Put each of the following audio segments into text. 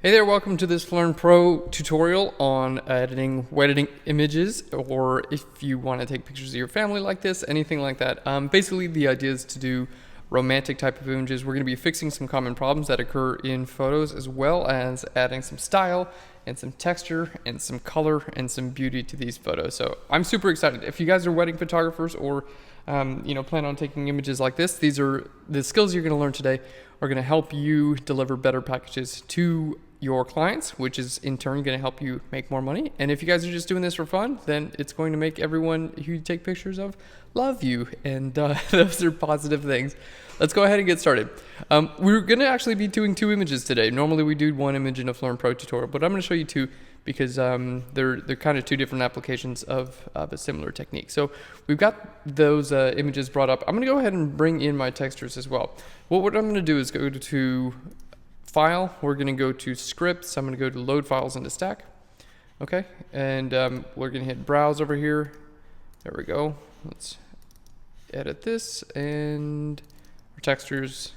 Hey there, welcome to this Learn Pro tutorial on editing wedding images, or if you want to take pictures of your family like this, anything like that. Basically, the idea is to do romantic type of images. We're going to be fixing some common problems that occur in photos, as well as adding some style and some texture and some color and some beauty to these photos. So I'm super excited. If you guys are wedding photographers or plan on taking images like this, these are the skills you're going to learn today are going to help you deliver better packages to your clients, which is in turn going to help you make more money. And if you guys are just doing this for fun, then it's going to make everyone who you take pictures of love you. And those are positive things. Let's go ahead and get started. We're going to actually be doing two images today. Normally we do one image in a Learn Pro tutorial, but I'm going to show you two because they're kind of two different applications of a similar technique. So we've got those images brought up. I'm going to go ahead and bring in my textures as well. What I'm going to do is go to File. We're going to go to Scripts. I'm going to go to Load Files into Stack. Okay, and we're going to hit Browse over here. There we go. Let's edit this and our textures.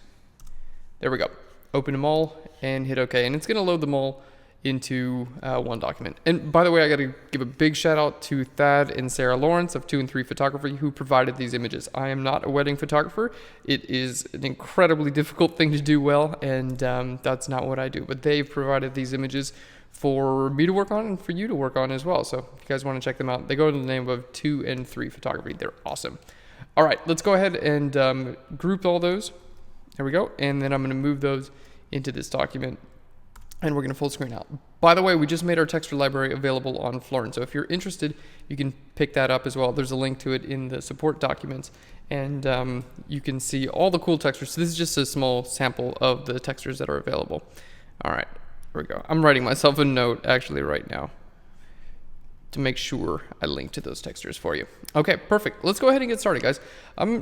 There we go. Open them all and hit OK, and it's going to load them all into one document. And by the way, I got to give a big shout out to Thad and Sarah Lawrence of 2 and 3 Photography who provided these images. I am not a wedding photographer. It is an incredibly difficult thing to do well, and that's not what I do. But they've provided these images for me to work on and for you to work on as well. So if you guys want to check them out, they go under the name of 2 and 3 Photography. They're awesome. All right, let's go ahead and group all those. There we go. And then I'm going to move those into this document. And we're going to full screen out. By the way, we just made our texture library available on Phlearn. So if you're interested, you can pick that up as well. There's a link to it in the support documents. And you can see all the cool textures. So this is just a small sample of the textures that are available. All right, here we go. I'm writing myself a note actually right now to make sure I link to those textures for you. Okay, perfect. Let's go ahead and get started, guys.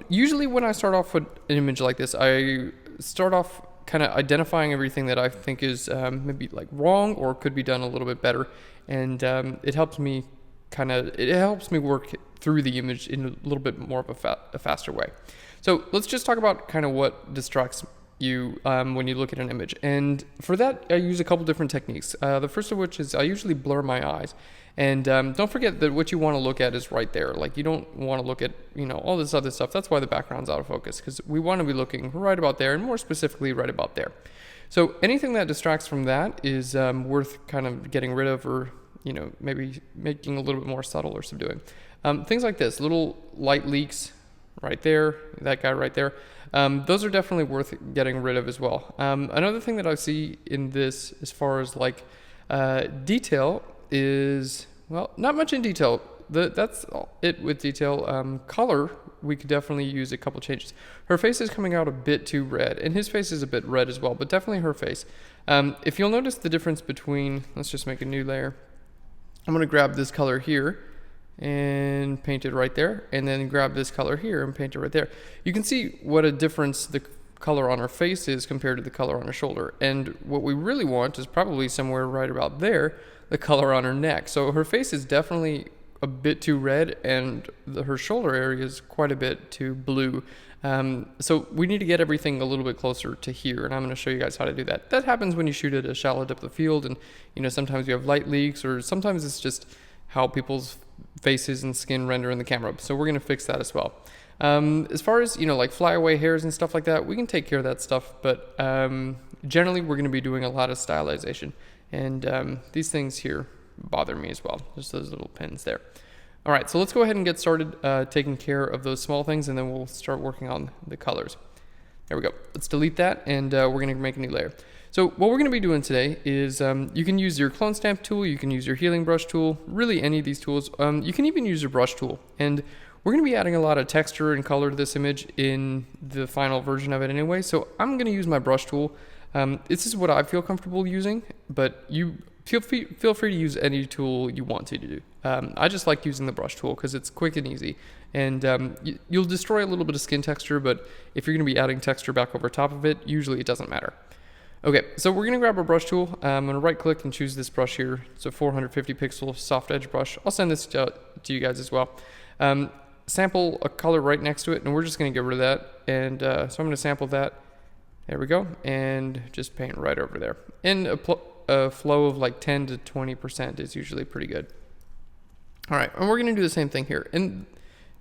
Usually when I start off with an image like this, I start off kind of identifying everything that I think is maybe like wrong or could be done a little bit better, and it helps me work through the image in a little bit more of a faster way. So let's just talk about kind of what distracts you when you look at an image, and for that I use a couple different techniques. The first of which is I usually blur my eyes. And don't forget that what you want to look at is right there. Like, you don't want to look at, all this other stuff. That's why the background's out of focus, because we want to be looking right about there, and more specifically right about there. So anything that distracts from that is worth kind of getting rid of, or maybe making a little bit more subtle or subduing. Things like this, little light leaks right there, that guy right there. Those are definitely worth getting rid of as well. Another thing that I see in this, as far as like detail, is, well, not much in detail. That's it with detail. Color, we could definitely use a couple changes. Her face is coming out a bit too red, and his face is a bit red as well, but definitely her face. If you'll notice the difference between, let's just make a new layer. I'm going to grab this color here and paint it right there, and then grab this color here and paint it right there. You can see what a difference the color on her face is compared to the color on her shoulder. And what we really want is probably somewhere right about there, the color on her neck. So her face is definitely a bit too red, and her shoulder area is quite a bit too blue. So we need to get everything a little bit closer to here, and I'm going to show you guys how to do that. That happens when you shoot at a shallow depth of field, and sometimes you have light leaks, or sometimes it's just how people's faces and skin render in the camera. So we're going to fix that as well. As far as like flyaway hairs and stuff like that, we can take care of that stuff, but generally we're going to be doing a lot of stylization. And these things here bother me as well, just those little pins there. All right, so let's go ahead and get started taking care of those small things, and then we'll start working on the colors. There we go. Let's delete that, and we're going to make a new layer. So what we're going to be doing today is you can use your clone stamp tool, you can use your healing brush tool, really any of these tools. You can even use your brush tool. And we're going to be adding a lot of texture and color to this image in the final version of it anyway, so I'm going to use my brush tool. This is what I feel comfortable using, but you feel free to use any tool you want to do. I just like using the brush tool because it's quick and easy, and you'll destroy a little bit of skin texture, but if you're going to be adding texture back over top of it, usually it doesn't matter. Okay, so we're going to grab our brush tool. I'm going to right click and choose this brush here. It's a 450 pixel soft edge brush. I'll send this to you guys as well. Sample a color right next to it, and we're just going to get rid of that. And so I'm going to sample that. There we go, and just paint right over there. And a flow of like 10 to 20% is usually pretty good. All right, and we're going to do the same thing here. And,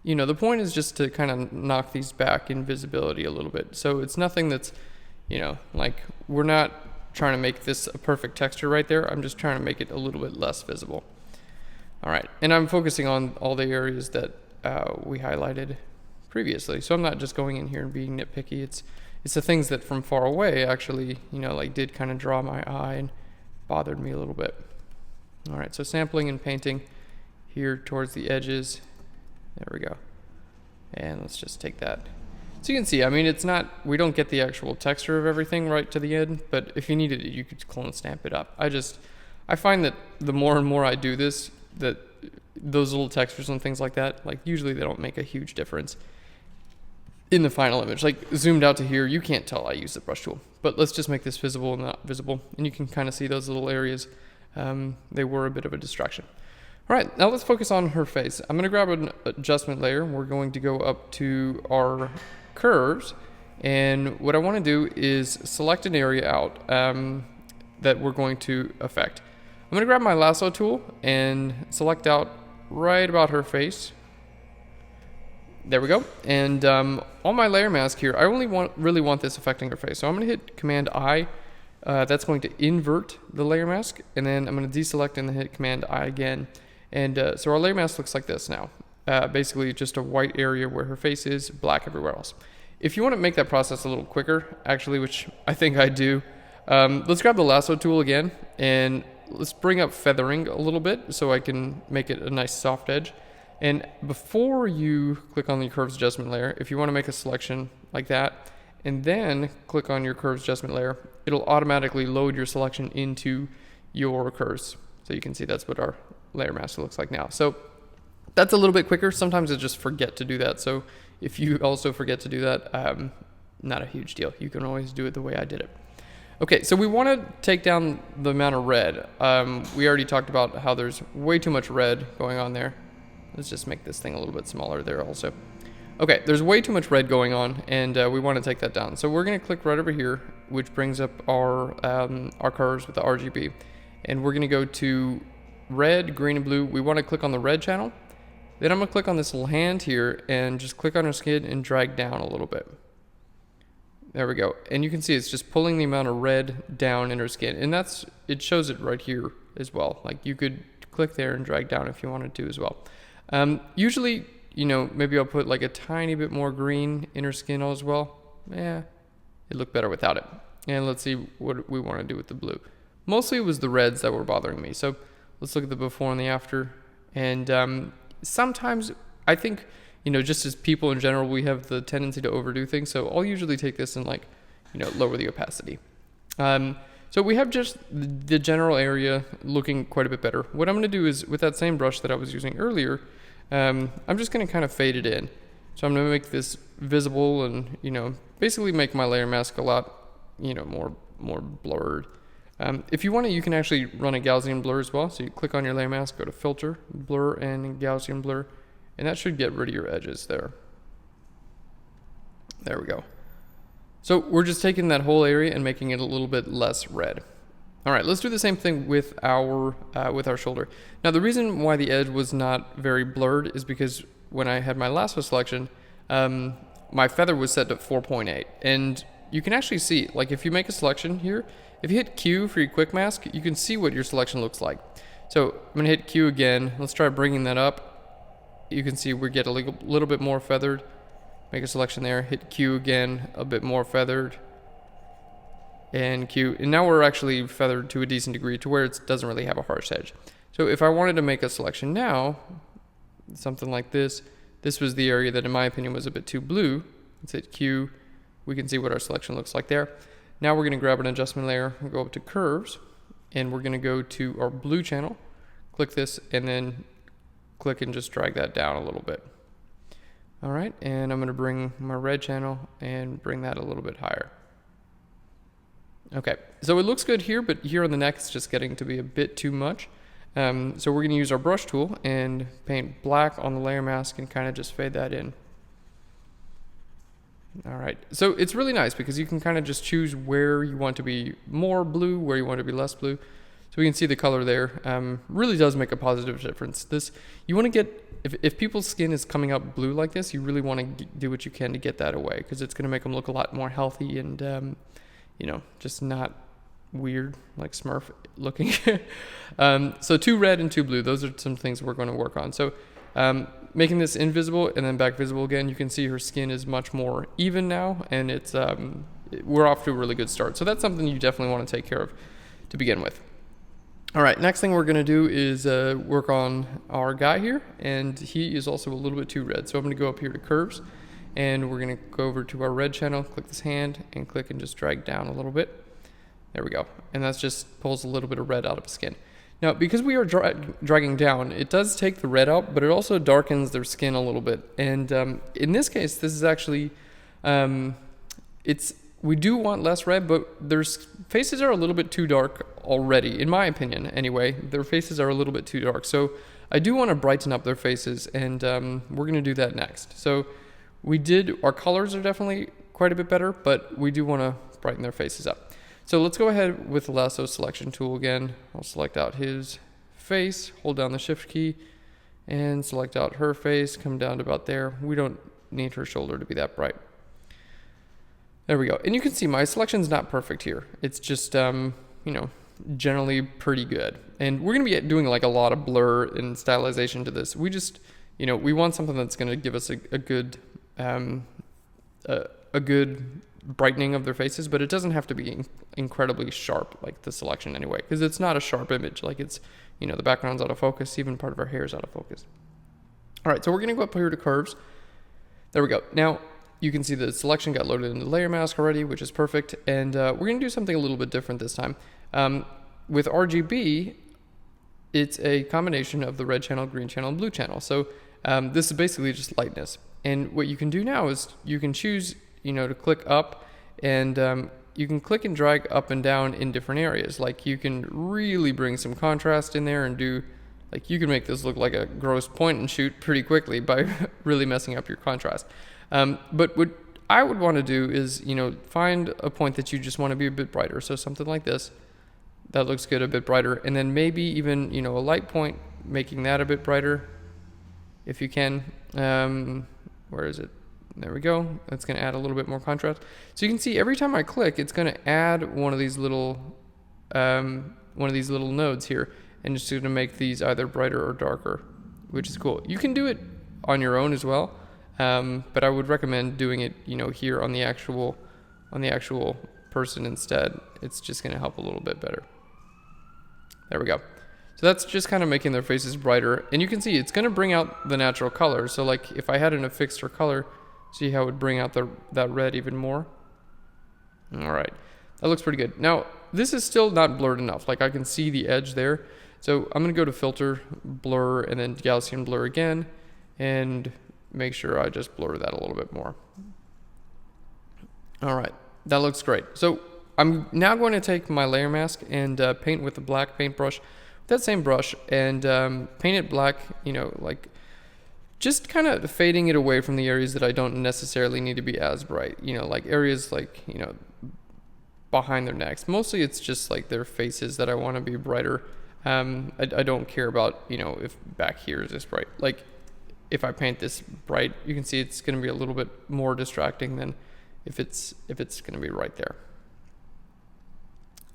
you know, the point is just to kind of knock these back in visibility a little bit. So it's nothing that's, you know, like we're not trying to make this a perfect texture right there. I'm just trying to make it a little bit less visible. All right, and I'm focusing on all the areas that we highlighted previously. So I'm not just going in here and being nitpicky. It's the things that from far away actually, you know, like did kind of draw my eye and bothered me a little bit. All right, so sampling and painting here towards the edges. There we go. And let's just take that. So you can see, I mean, it's not, we don't get the actual texture of everything right to the end, but if you needed it, you could clone stamp it up. I find that the more and more I do this, that those little textures and things like that, like usually they don't make a huge difference in the final image. Like zoomed out to here, you can't tell I use the brush tool, but let's just make this visible and not visible. And you can kind of see those little areas. They were a bit of a distraction. All right, now let's focus on her face. I'm gonna grab an adjustment layer. We're going to go up to our curves. And what I wanna do is select an area out that we're going to affect. I'm gonna grab my lasso tool and select out right about her face. There we go. And on my layer mask here, I only really want this affecting her face. So I'm gonna hit Command I. That's going to invert the layer mask. And then I'm gonna deselect and then hit Command I again. And so our layer mask looks like this now. Basically just a white area where her face is, black everywhere else. If you want to make that process a little quicker, actually, which I think I do, let's grab the lasso tool again and let's bring up feathering a little bit so I can make it a nice soft edge. And before you click on the curves adjustment layer, if you want to make a selection like that, and then click on your curves adjustment layer, it'll automatically load your selection into your curves. So you can see that's what our layer mask looks like now. So that's a little bit quicker. Sometimes I just forget to do that. So if you also forget to do that, not a huge deal. You can always do it the way I did it. Okay, so we want to take down the amount of red. We already talked about how there's way too much red going on there. Let's just make this thing a little bit smaller there also. Okay, there's way too much red going on, and we want to take that down. So we're going to click right over here, which brings up our curves with the RGB. And we're going to go to red, green, and blue. We want to click on the red channel. Then I'm going to click on this little hand here and just click on her skin and drag down a little bit. There we go. And you can see it's just pulling the amount of red down in her skin. And it shows it right here as well. Like you could click there and drag down if you wanted to as well. Usually, you know, maybe I'll put like a tiny bit more green in her skin as well. Yeah, it'd look better without it. And let's see what we want to do with the blue. Mostly it was the reds that were bothering me. So let's look at the before and the after. And sometimes I think, you know, just as people in general, we have the tendency to overdo things. So I'll usually take this and like, you know, lower the opacity. So we have just the general area looking quite a bit better. What I'm going to do is with that same brush that I was using earlier, I'm just going to kind of fade it in. So I'm going to make this visible and, you know, basically make my layer mask a lot, you know, more blurred. If you want to, you can actually run a Gaussian blur as well. So you click on your layer mask, go to filter, blur, and Gaussian blur, and that should get rid of your edges there. There we go. So we're just taking that whole area and making it a little bit less red. All right, let's do the same thing with our shoulder. Now the reason why the edge was not very blurred is because when I had my lasso selection, my feather was set to 4.8, and you can actually see, like if you make a selection here, if you hit Q for your quick mask, you can see what your selection looks like. So I'm gonna hit Q again. Let's try bringing that up. You can see we get a little bit more feathered. Make a selection there, hit Q again, a bit more feathered, and Q. And now we're actually feathered to a decent degree to where it doesn't really have a harsh edge. So if I wanted to make a selection now, something like this was the area that in my opinion was a bit too blue. Let's hit Q. We can see what our selection looks like there. Now we're gonna grab an adjustment layer and go up to curves, and we're gonna go to our blue channel, click this, and then click and just drag that down a little bit. All right, and I'm going to bring my red channel and bring that a little bit higher. Okay, so it looks good here, but here on the neck it's just getting to be a bit too much. So we're going to use our brush tool and paint black on the layer mask and kind of just fade that in. All right, so it's really nice because you can kind of just choose where you want to be more blue, where you want to be less blue. So we can see the color there really does make a positive difference. This, you want to get, if people's skin is coming up blue like this, you really want to do what you can to get that away, because it's going to make them look a lot more healthy and, you know, just not weird like Smurf looking. So 2 red and 2 blue, those are some things we're going to work on. So making this invisible and then back visible again, you can see her skin is much more even now, and it's we're off to a really good start. So that's something you definitely want to take care of to begin with. All right, next thing we're going to do is work on our guy here, and he is also a little bit too red. So I'm going to go up here to curves, and we're going to go over to our red channel, click this hand, and click and just drag down a little bit. There we go. And that's just pulls a little bit of red out of his skin. Now, because we are dragging down, it does take the red out, but it also darkens their skin a little bit. And in this case, this is actually, we do want less red, but their faces are a little bit too dark already, in my opinion anyway. Their faces are a little bit too dark. So I do want to brighten up their faces, and we're going to do that next. So our colors are definitely quite a bit better, but we do want to brighten their faces up. So let's go ahead with the lasso selection tool again. I'll select out his face, hold down the shift key, and select out her face, come down to about there. We don't need her shoulder to be that bright. There we go. And you can see my selection's not perfect here. It's just, you know, generally pretty good. And we're going to be doing like a lot of blur and stylization to this. We just, you know, we want something that's going to give us a good brightening of their faces, but it doesn't have to be incredibly sharp like the selection anyway, because it's not a sharp image. Like it's, you know, the background's out of focus, even part of our hair is out of focus. All right, so we're going to go up here to curves. There we go. Now you can see the selection got loaded into the layer mask already, which is perfect. And we're going to do something a little bit different this time. With RGB, it's a combination of the red channel, green channel, and blue channel. So this is basically just lightness. And what you can do now is you can choose, you know, to click up, and you can click and drag up and down in different areas. Like you can really bring some contrast in there and do, like you can make this look like a gross point and shoot pretty quickly by really messing up your contrast. But what I would want to do is, you know, find a point that you just want to be a bit brighter. So something like this, that looks good, a bit brighter. And then maybe even, you know, a light point, making that a bit brighter if you can. Where is it? There we go. That's going to add a little bit more contrast. So you can see every time I click, it's going to add one of these little nodes here, and it's going to make these either brighter or darker, which is cool. You can do it on your own as well, but I would recommend doing it, you know, here on the actual person instead. It's just going to help a little bit better. There we go. So that's just kind of making their faces brighter, and you can see it's going to bring out the natural color. So like if I had an affixed or color, see how it would bring out that red even more? All right, that looks pretty good. Now, this is still not blurred enough. Like I can see the edge there. So I'm gonna go to filter, blur, and then Gaussian blur again, and make sure I just blur that a little bit more. All right, that looks great. So I'm now going to take my layer mask and paint with the black paintbrush, that same brush, and paint it black, you know, like just kind of fading it away from the areas that I don't necessarily need to be as bright, you know, like areas like, you know, behind their necks. Mostly it's just like their faces that I want to be brighter. I don't care about, you know, if back here is this bright. Like if I paint this bright, you can see it's going to be a little bit more distracting than if it's going to be right there.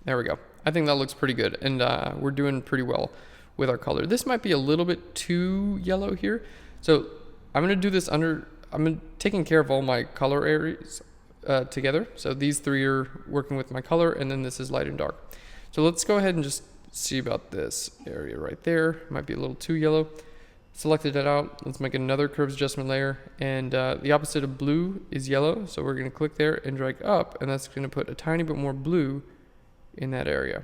There we go. I think that looks pretty good, and we're doing pretty well with our color. This might be a little bit too yellow here. So I'm going to do this I'm taking care of all my color areas together. So these three are working with my color, and then this is light and dark. So let's go ahead and just see about this area right there. Might be a little too yellow. Selected it out. Let's make another curves adjustment layer, and the opposite of blue is yellow. So we're going to click there and drag up, and that's going to put a tiny bit more blue in that area.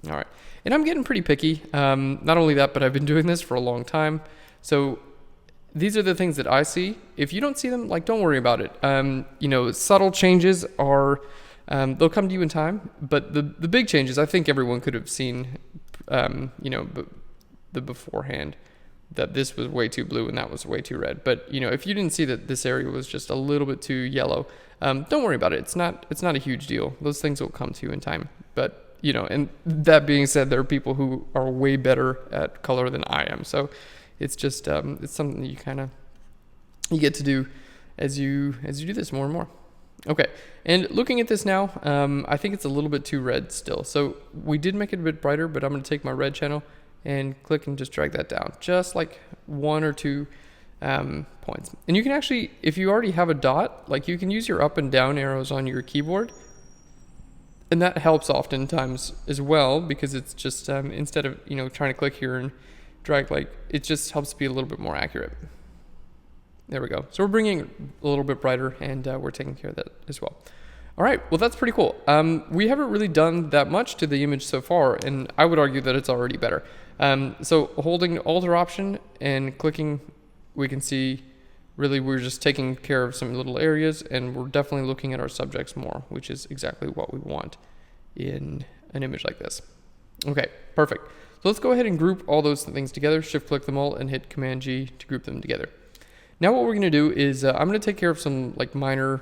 All right, and I'm getting pretty picky. Not only that, but I've been doing this for a long time. So these are the things that I see. If you don't see them, like, don't worry about it. You know, subtle changes are, they'll come to you in time, but the big changes, I think everyone could have seen, you know, the beforehand that this was way too blue and that was way too red. But if you didn't see that this area was just a little bit too yellow, don't worry about it. It's not a huge deal. Those things will come to you in time. But and that being said, there are people who are way better at color than I am. So it's just it's something that you get to do as you do this more and more. Okay, and looking at this now, I think it's a little bit too red still. So we did make it a bit brighter, but I'm going to take my red channel and click and just drag that down, just like 1 or 2 points. And you can actually, if you already have a dot, like you can use your up and down arrows on your keyboard. And that helps oftentimes as well, because it's just, instead of, trying to click here and drag, like, it just helps be a little bit more accurate. There we go. So we're bringing it a little bit brighter, and we're taking care of that as well. All right, well, that's pretty cool. We haven't really done that much to the image so far, and I would argue that it's already better. So holding Alt or Option and clicking, we can see really we're just taking care of some little areas, and we're definitely looking at our subjects more, which is exactly what we want in an image like this. Okay, perfect. So let's go ahead and group all those things together, shift click them all and hit Command G to group them together. Now what we're going to do is I'm going to take care of some like minor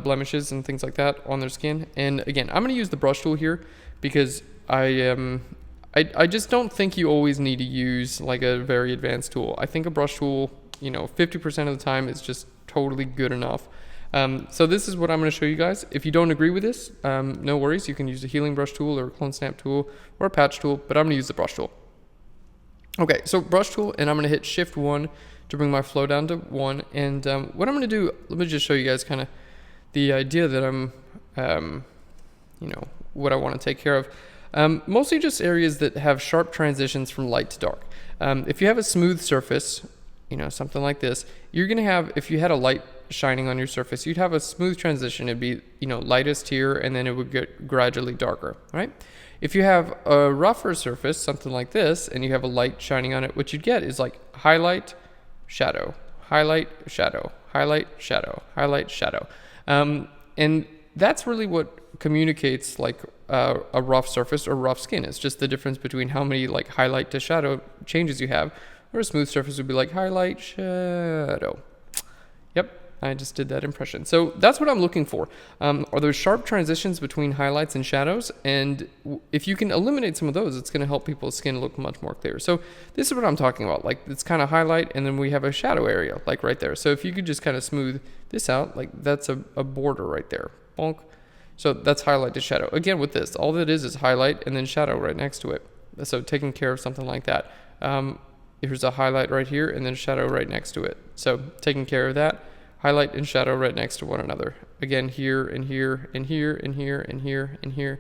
blemishes and things like that on their skin. And again, I'm going to use the brush tool here because I just don't think you always need to use like a very advanced tool. I think a brush tool, 50% of the time is just totally good enough. So this is what I'm going to show you guys. If you don't agree with this, no worries. You can use a healing brush tool or a clone snap tool or a patch tool, but I'm going to use the brush tool. Okay, so brush tool, and I'm going to hit Shift 1 to bring my flow down to 1. And what I'm going to do, let me just show you guys kind of the idea that I'm, what I want to take care of. Mostly just areas that have sharp transitions from light to dark. If you have a smooth surface, something like this, you're going to have, if you had a light shining on your surface, you'd have a smooth transition. It'd be, lightest here, and then it would get gradually darker, right? If you have a rougher surface, something like this, and you have a light shining on it, what you'd get is like highlight, shadow, highlight, shadow, highlight, shadow, highlight, shadow. And that's really what communicates like a rough surface or rough skin. It's just the difference between how many like highlight to shadow changes you have, or a smooth surface would be like highlight, shadow. Yep, I just did that impression. So that's what I'm looking for. Are those sharp transitions between highlights and shadows? And if you can eliminate some of those, it's going to help people's skin look much more clear. So this is what I'm talking about. Like it's kind of highlight, and then we have a shadow area, like right there. So if you could just kind of smooth this out, like that's a border right there. Bonk. So that's highlight to shadow. Again, with this, all that is highlight and then shadow right next to it. So taking care of something like that. Here's a highlight right here and then shadow right next to it. So taking care of that, highlight and shadow right next to one another. Again, here and here and here and here and here and here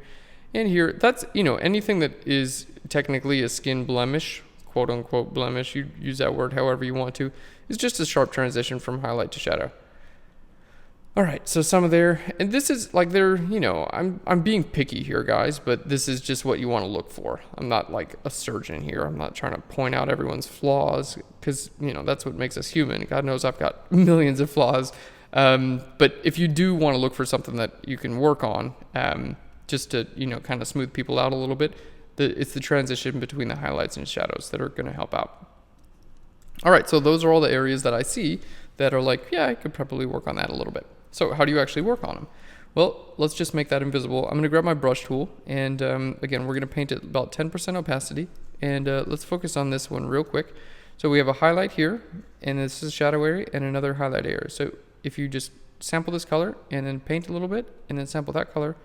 and here. That's, anything that is technically a skin blemish, quote unquote blemish, you use that word however you want to, is just a sharp transition from highlight to shadow. All right, so some of there, and this is like I'm being picky here, guys, but this is just what you want to look for. I'm not like a surgeon here. I'm not trying to point out everyone's flaws because, that's what makes us human. God knows I've got millions of flaws. But if you do want to look for something that you can work on, just to, kind of smooth people out a little bit, it's the transition between the highlights and shadows that are going to help out. All right, so those are all the areas that I see that are like, yeah, I could probably work on that a little bit. So how do you actually work on them? Well, let's just make that invisible. I'm going to grab my brush tool, and again, we're going to paint it about 10% opacity, and let's focus on this one real quick. So we have a highlight here, and this is a shadow area, and another highlight area. So if you just sample this color, and then paint a little bit, and then sample that color,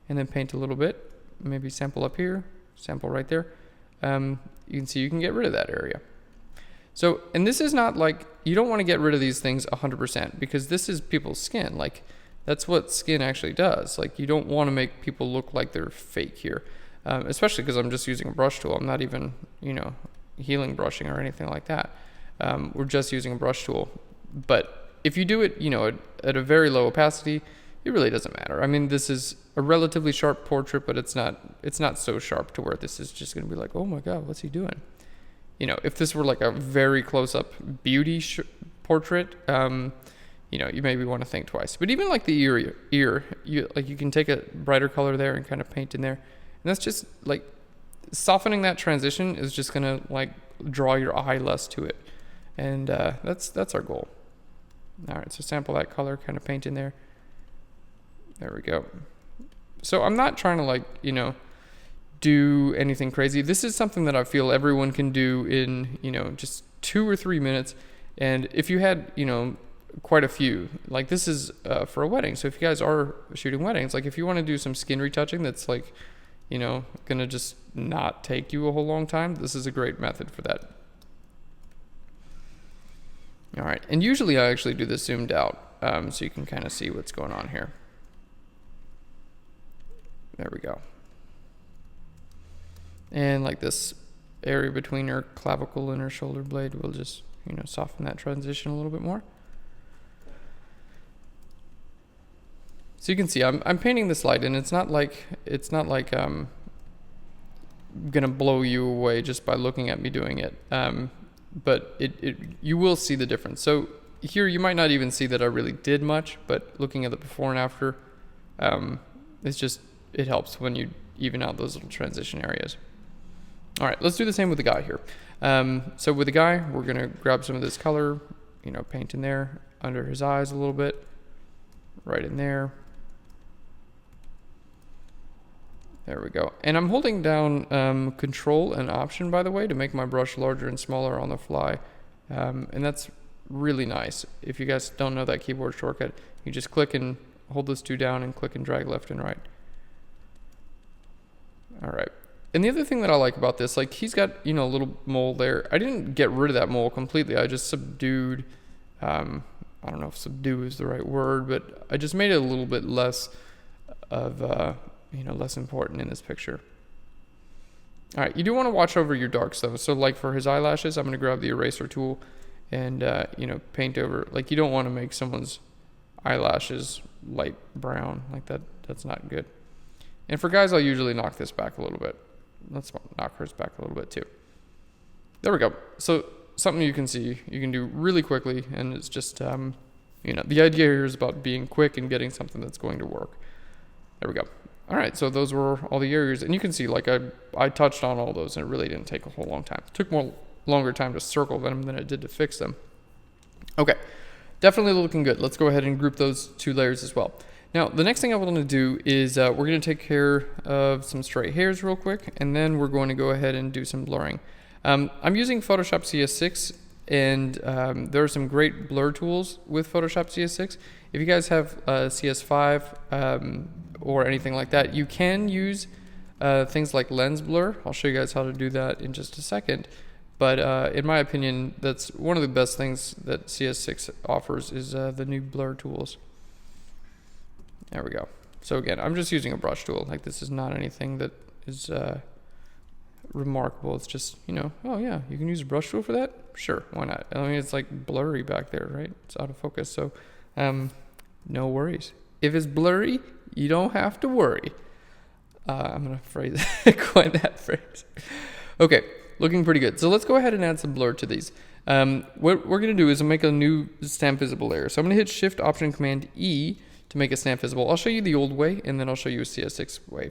and then paint a little bit, maybe sample up here, sample right there, you can see you can get rid of that area. So, and this is not like, you don't want to get rid of these things 100% because this is people's skin. Like, that's what skin actually does. Like, you don't want to make people look like they're fake here, especially because I'm just using a brush tool. I'm not even, healing brushing or anything like that. We're just using a brush tool. But if you do it, at a very low opacity, it really doesn't matter. I mean, this is a relatively sharp portrait, but it's not so sharp to where this is just going to be like, oh my God, what's he doing? If this were like a very close-up beauty portrait, you maybe want to think twice. But even like the ear, you can take a brighter color there and kind of paint in there. And that's just like softening that transition is just going to like draw your eye less to it. And that's our goal. All right, so sample that color, kind of paint in there. There we go. So I'm not trying to like, do anything crazy. This is something that I feel everyone can do in, just 2 or 3 minutes. And if you had, quite a few, like this is for a wedding. So if you guys are shooting weddings, like if you want to do some skin retouching that's like, gonna just not take you a whole long time, this is a great method for that. All right, and usually I actually do this zoomed out, so you can kind of see what's going on here. There we go. And like this area between her clavicle and her shoulder blade, we'll just, soften that transition a little bit more. So you can see I'm painting this light, and it's not like gonna blow you away just by looking at me doing it. But you will see the difference. So here you might not even see that I really did much, but looking at the before and after, it helps when you even out those little transition areas. All right, let's do the same with the guy here. So with the guy, we're gonna grab some of this color, paint in there under his eyes a little bit, right in there. There we go. And I'm holding down Control and Option, by the way, to make my brush larger and smaller on the fly. And that's really nice. If you guys don't know that keyboard shortcut, you just click and hold those two down and click and drag left and right. All right. And the other thing that I like about this, like he's got, a little mole there. I didn't get rid of that mole completely. I just subdued, I don't know if subdue is the right word, but I just made it a little bit less of, less important in this picture. All right, you do want to watch over your darks though. So like for his eyelashes, I'm going to grab the eraser tool and, paint over. Like you don't want to make someone's eyelashes light brown like that. That's not good. And for guys, I'll usually knock this back a little bit. Let's knock hers back a little bit too. There we go. So something you can see, you can do really quickly, and it's just, the idea here is about being quick and getting something that's going to work. There we go. All right, so those were all the areas, and you can see like I touched on all those, and it really didn't take a whole long time. It took longer time to circle them than it did to fix them. Okay, definitely looking good. Let's go ahead and group those 2 layers as well. Now, the next thing I want to do is we're going to take care of some stray hairs real quick, and then we're going to go ahead and do some blurring. I'm using Photoshop CS6, and there are some great blur tools with Photoshop CS6. If you guys have CS5 or anything like that, you can use things like lens blur. I'll show you guys how to do that in just a second. But in my opinion, that's one of the best things that CS6 offers is the new blur tools. There we go. So again, I'm just using a brush tool. Like this is not anything that is remarkable. It's just, oh yeah, you can use a brush tool for that? Sure, why not? I mean, it's like blurry back there, right? It's out of focus, so no worries. If it's blurry, you don't have to worry. I'm going to phrase coin that phrase. Okay, looking pretty good. So let's go ahead and add some blur to these. What we're going to do is make a new stamp visible layer. So I'm going to hit Shift Option Command E to make a stamp visible. I'll show you the old way, and then I'll show you a CS6 way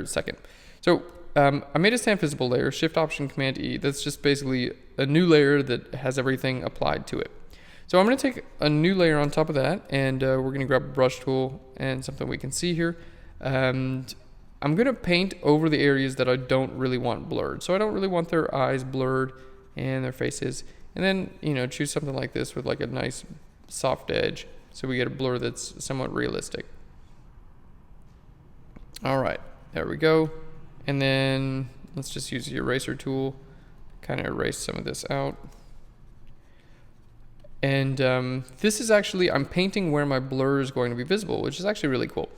second. So I made a stamp visible layer, Shift Option Command E. That's just basically a new layer that has everything applied to it. So I'm going to take a new layer on top of that, and we're going to grab a brush tool and something we can see here. And I'm going to paint over the areas that I don't really want blurred. So I don't really want their eyes blurred and their faces. And then, choose something like this with like a nice soft edge, so we get a blur that's somewhat realistic. All right, there we go. And then let's just use the eraser tool, kind of erase some of this out. And this is actually, I'm painting where my blur is going to be visible, which is actually really cool.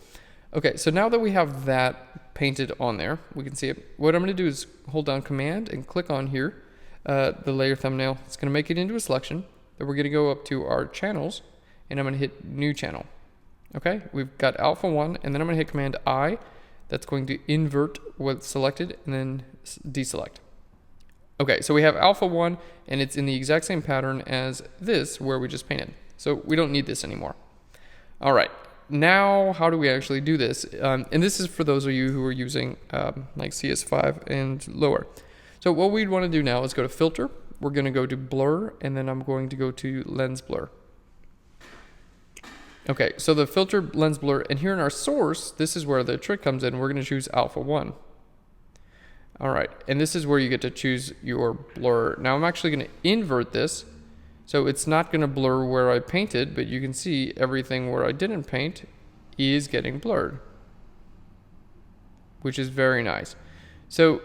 Okay, so now that we have that painted on there, we can see it. What I'm going to do is hold down Command and click on here, the layer thumbnail. It's going to make it into a selection. Then we're going to go up to our channels, and I'm going to hit New Channel. Okay, we've got Alpha 1, and then I'm going to hit Command I. That's going to invert what's selected, and then deselect. Okay, so we have Alpha 1, and it's in the exact same pattern as this, where we just painted. So we don't need this anymore. All right, now how do we actually do this? And this is for those of you who are using like CS5 and lower. So what we'd want to do now is go to filter. We're going to go to blur, and then I'm going to go to lens blur. Okay, so the filter, lens blur, and here in our source, this is where the trick comes in. We're going to choose alpha 1. All right, and this is where you get to choose your blur. Now I'm actually going to invert this, so it's not going to blur where I painted, but you can see everything where I didn't paint is getting blurred, which is very nice. So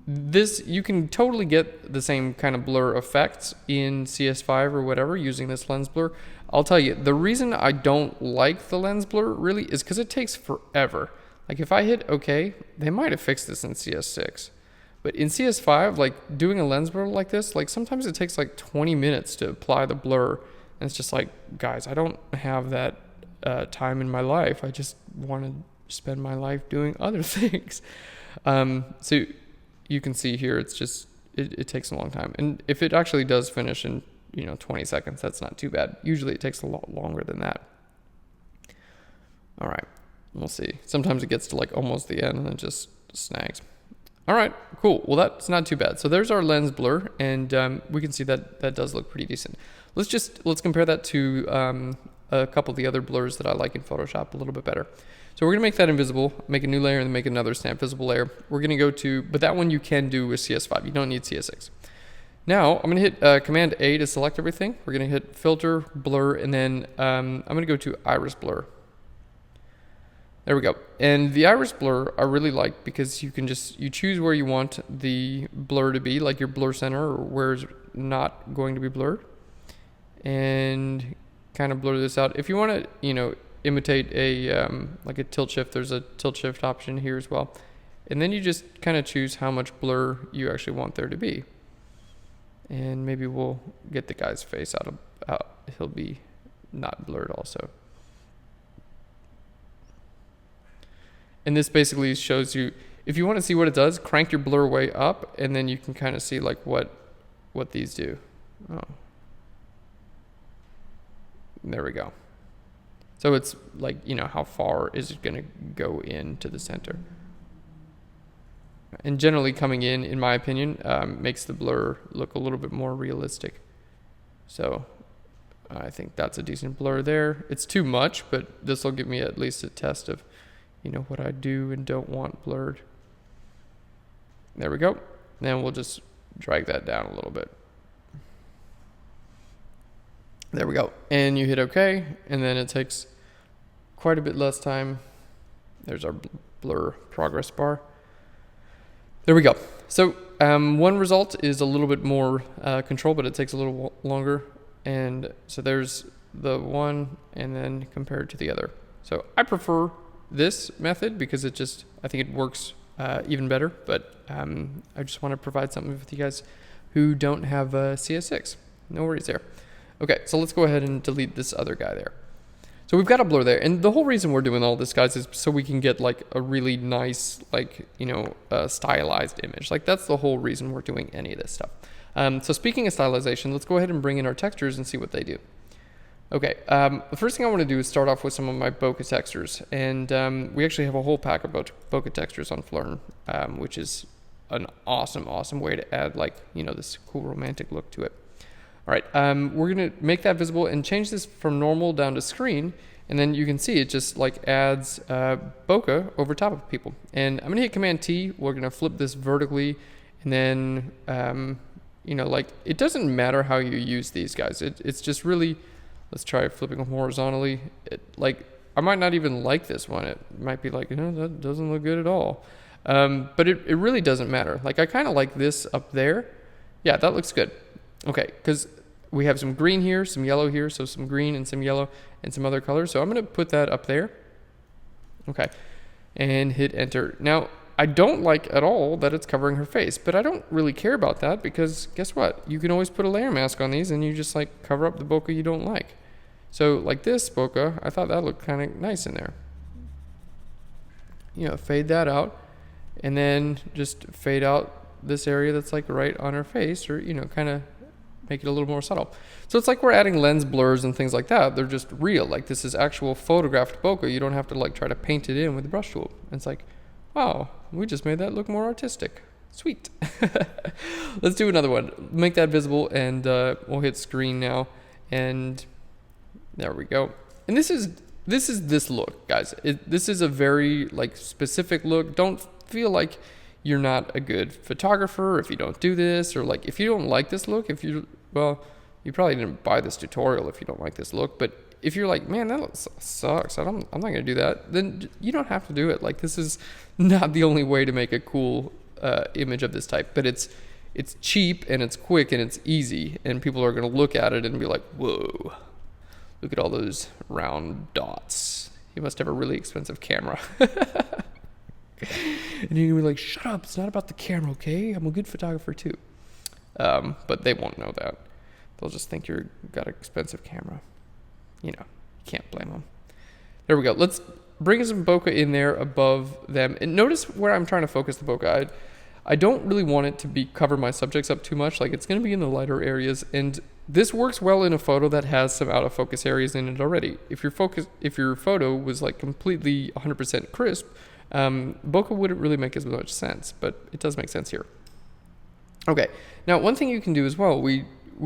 this, you can totally get the same kind of blur effects in CS5 or whatever using this lens blur. I'll tell you, the reason I don't like the lens blur really is because it takes forever. Like if I hit OK, they might have fixed this in CS6. But in CS5, like doing a lens blur like this, like sometimes it takes like 20 minutes to apply the blur. And it's just like, guys, I don't have that time in my life. I just want to spend my life doing other things. So you can see here, it's just, it takes a long time. And if it actually does finish in 20 seconds, that's not too bad. Usually it takes a lot longer than that. All right, we'll see. Sometimes it gets to like almost the end and it just snags. All right, cool. Well, that's not too bad. So there's our lens blur, and we can see that that does look pretty decent. Let's compare that to a couple of the other blurs that I like in Photoshop a little bit better. So we're gonna make that invisible, make a new layer, and then make another snap visible layer. We're gonna go to, but that one you can do with CS5. You don't need CS6. Now I'm gonna hit Command A to select everything. We're gonna hit Filter, Blur, and then I'm gonna go to Iris Blur. There we go. And the iris blur I really like because you can you choose where you want the blur to be, like your blur center or where it's not going to be blurred, and kind of blur this out. If you want to, imitate a like a tilt shift, there's a tilt shift option here as well. And then you just kind of choose how much blur you actually want there to be. And maybe we'll get the guy's face out. He'll be not blurred also. And this basically shows you, if you want to see what it does, crank your blur way up, and then you can kind of see like what these do. Oh. There we go. So it's like, how far is it going to go into the center? And generally coming in my opinion, makes the blur look a little bit more realistic. So I think that's a decent blur there. It's too much, but this will give me at least a test of what I do and don't want blurred. There we go. Then we'll just drag that down a little bit. There we go. And you hit OK, and then it takes quite a bit less time. There's our blur progress bar. There we go. So one result is a little bit more control, but it takes a little longer. And so there's the one, and then compared to the other. So I prefer this method because I think it works even better, but I just want to provide something with you guys who don't have CS6. No worries there. Okay, so let's go ahead and delete this other guy there. So we've got a blur there, and the whole reason we're doing all this, guys, is so we can get like a really nice, stylized image. Like that's the whole reason we're doing any of this stuff. So speaking of stylization, let's go ahead and bring in our textures and see what they do. Okay, the first thing I want to do is start off with some of my bokeh textures, and we actually have a whole pack of bokeh textures on Phlearn, which is an awesome way to add this cool romantic look to it. All right, we're gonna make that visible and change this from normal down to screen, and then you can see it just adds bokeh over top of people. And I'm gonna hit Command T. We're gonna flip this vertically, and then it doesn't matter how you use these guys. It's just really. Let's try flipping them horizontally. I might not even like this one. It might be like, that doesn't look good at all. But it really doesn't matter. I kind of like this up there. Yeah, that looks good. Okay, because we have some green here, some yellow here, so some green and some yellow and some other colors. So I'm going to put that up there. Okay, and hit enter. Now, I don't like at all that it's covering her face, but I don't really care about that because guess what? You can always put a layer mask on these and you just cover up the bokeh you don't like. So like this bokeh, I thought that looked kind of nice in there. Fade that out, and then just fade out this area that's right on her face, or kind of make it a little more subtle. So it's like we're adding lens blurs and things like that. They're just real. This is actual photographed bokeh. You don't have to try to paint it in with a brush tool. And it's wow, we just made that look more artistic. Sweet. Let's do another one. Make that visible, and we'll hit screen now. And there we go. And this is this look, guys. This is a very like specific look. Don't feel like you're not a good photographer if you don't do this, or like if you don't like this look. Well, you probably didn't buy this tutorial if you don't like this look. But if you're like, man, that look sucks, I'm not gonna do that, then you don't have to do it. Like, this is not the only way to make a cool image of this type, but it's cheap and it's quick and it's easy, and people are gonna look at it and be like, whoa, look at all those round dots. You must have a really expensive camera. And you're gonna be like, shut up, it's not about the camera, okay? I'm a good photographer too. But they won't know that. They'll just think you've got an expensive camera. You know, you can't blame them. There we go. Let's bring some bokeh in there above them. And notice where I'm trying to focus the bokeh. I don't really want it to cover my subjects up too much. Like, it's going to be in the lighter areas. And this works well in a photo that has some out of focus areas in it already. If your photo was like completely 100% crisp, bokeh wouldn't really make as much sense, but it does make sense here. Okay. Now, one thing you can do as well, we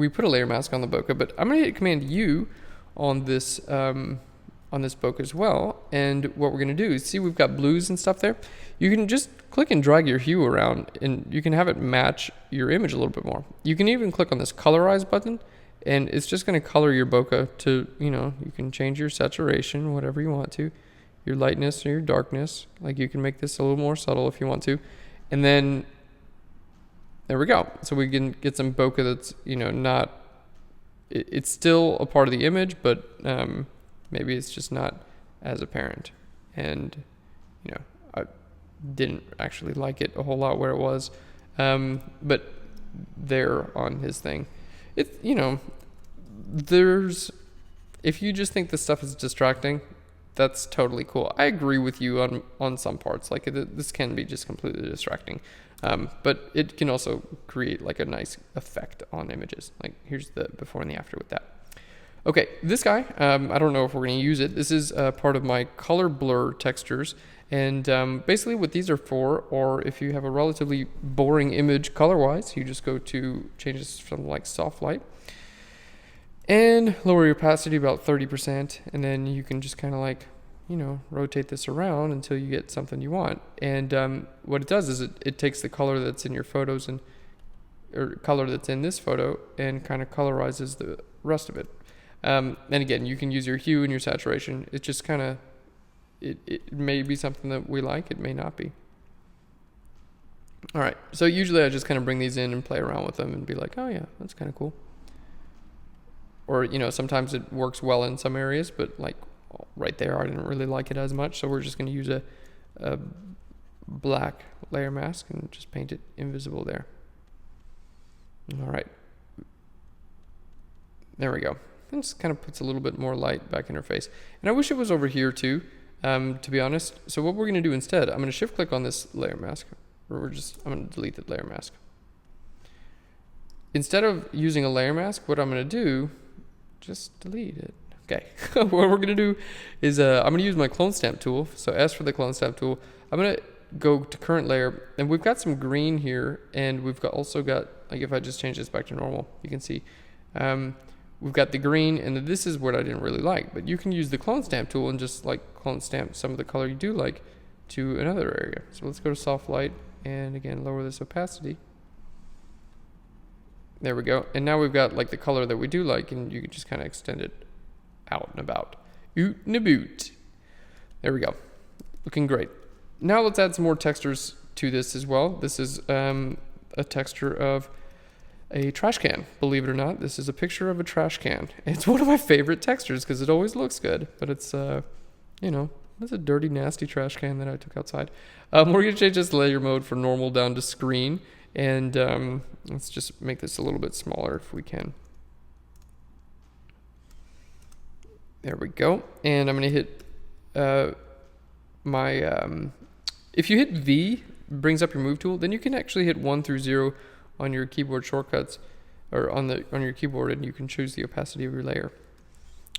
put a layer mask on the bokeh, but I'm going to hit Command U on this bokeh as well. And what we're going to do is, see, we've got blues and stuff there. You can just click and drag your hue around, and you can have it match your image a little bit more. You can even click on this colorize button, and it's just going to color your bokeh to, you can change your saturation, whatever you want to, your lightness or your darkness. Like, you can make this a little more subtle if you want to. And then there we go. So we can get some bokeh that's, not, it's still a part of the image, but maybe it's just not as apparent. And, I didn't actually like it a whole lot where it was. But there on his thing, if you just think this stuff is distracting, that's totally cool. I agree with you on some parts. Like, this can be just completely distracting. But it can also create like a nice effect on images. Like, here's the before and the after with that. Okay, this guy, I don't know if we're going to use it. This is part of my color blur textures. And basically what these are for, or if you have a relatively boring image color-wise, you just go to change this from like soft light and lower your opacity about 30%. And then you can just kind of like, rotate this around until you get something you want. And what it does is it takes the color that's in your photos or color that's in this photo and kind of colorizes the rest of it. And again, you can use your hue and your saturation. It just kind of, it may be something that we like. It may not be. All right. So usually I just kind of bring these in and play around with them and be like, oh yeah, that's kind of cool. Or, sometimes it works well in some areas, but like right there, I didn't really like it as much. So we're just going to use a black layer mask and just paint it invisible there. All right. There we go. And just kind of puts a little bit more light back in her face. And I wish it was over here too, to be honest. So what we're going to do instead, I'm going to shift click on this layer mask. I'm going to delete the layer mask. Instead of using a layer mask, what I'm going to do, just delete it. Okay. What we're going to do is I'm going to use my clone stamp tool. So S for the clone stamp tool. I'm going to go to current layer, and we've got some green here, and we've also got, like, if I just change this back to normal, you can see, we've got the green, and this is what I didn't really like. But you can use the clone stamp tool and just like clone stamp some of the color you do like to another area. So let's go to soft light, and again, lower this opacity. There we go. And now we've got like the color that we do like, and you can just kind of extend it out and about. Oot and a boot. There we go. Looking great. Now let's add some more textures to this as well. This is a texture of a trash can. Believe it or not, this is a picture of a trash can. It's one of my favorite textures because it always looks good, but it's, it's a dirty, nasty trash can that I took outside. We're going to change this layer mode from normal down to screen, and let's just make this a little bit smaller if we can. There we go. And I'm going to hit if you hit V, brings up your move tool, then you can actually hit 1 through 0 on your keyboard shortcuts, or on your keyboard, and you can choose the opacity of your layer.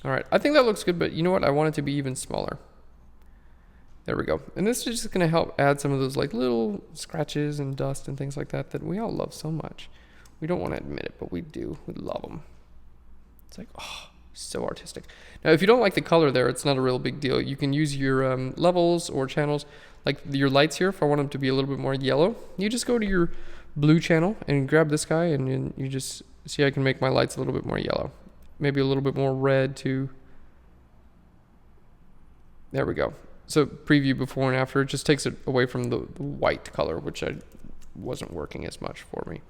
All right, I think that looks good, but you know what? I want it to be even smaller. There we go. And this is just going to help add some of those like little scratches and dust and things like that that we all love so much. We don't want to admit it, but we do. We love them. It's like, oh, so artistic. Now, if you don't like the color there, it's not a real big deal. You can use your levels or channels, like your lights here. If I want them to be a little bit more yellow, you just go to your blue channel and grab this guy, and you just see I can make my lights a little bit more yellow. Maybe a little bit more red too. There we go. So preview before and after, it just takes it away from the white color, which wasn't working as much for me.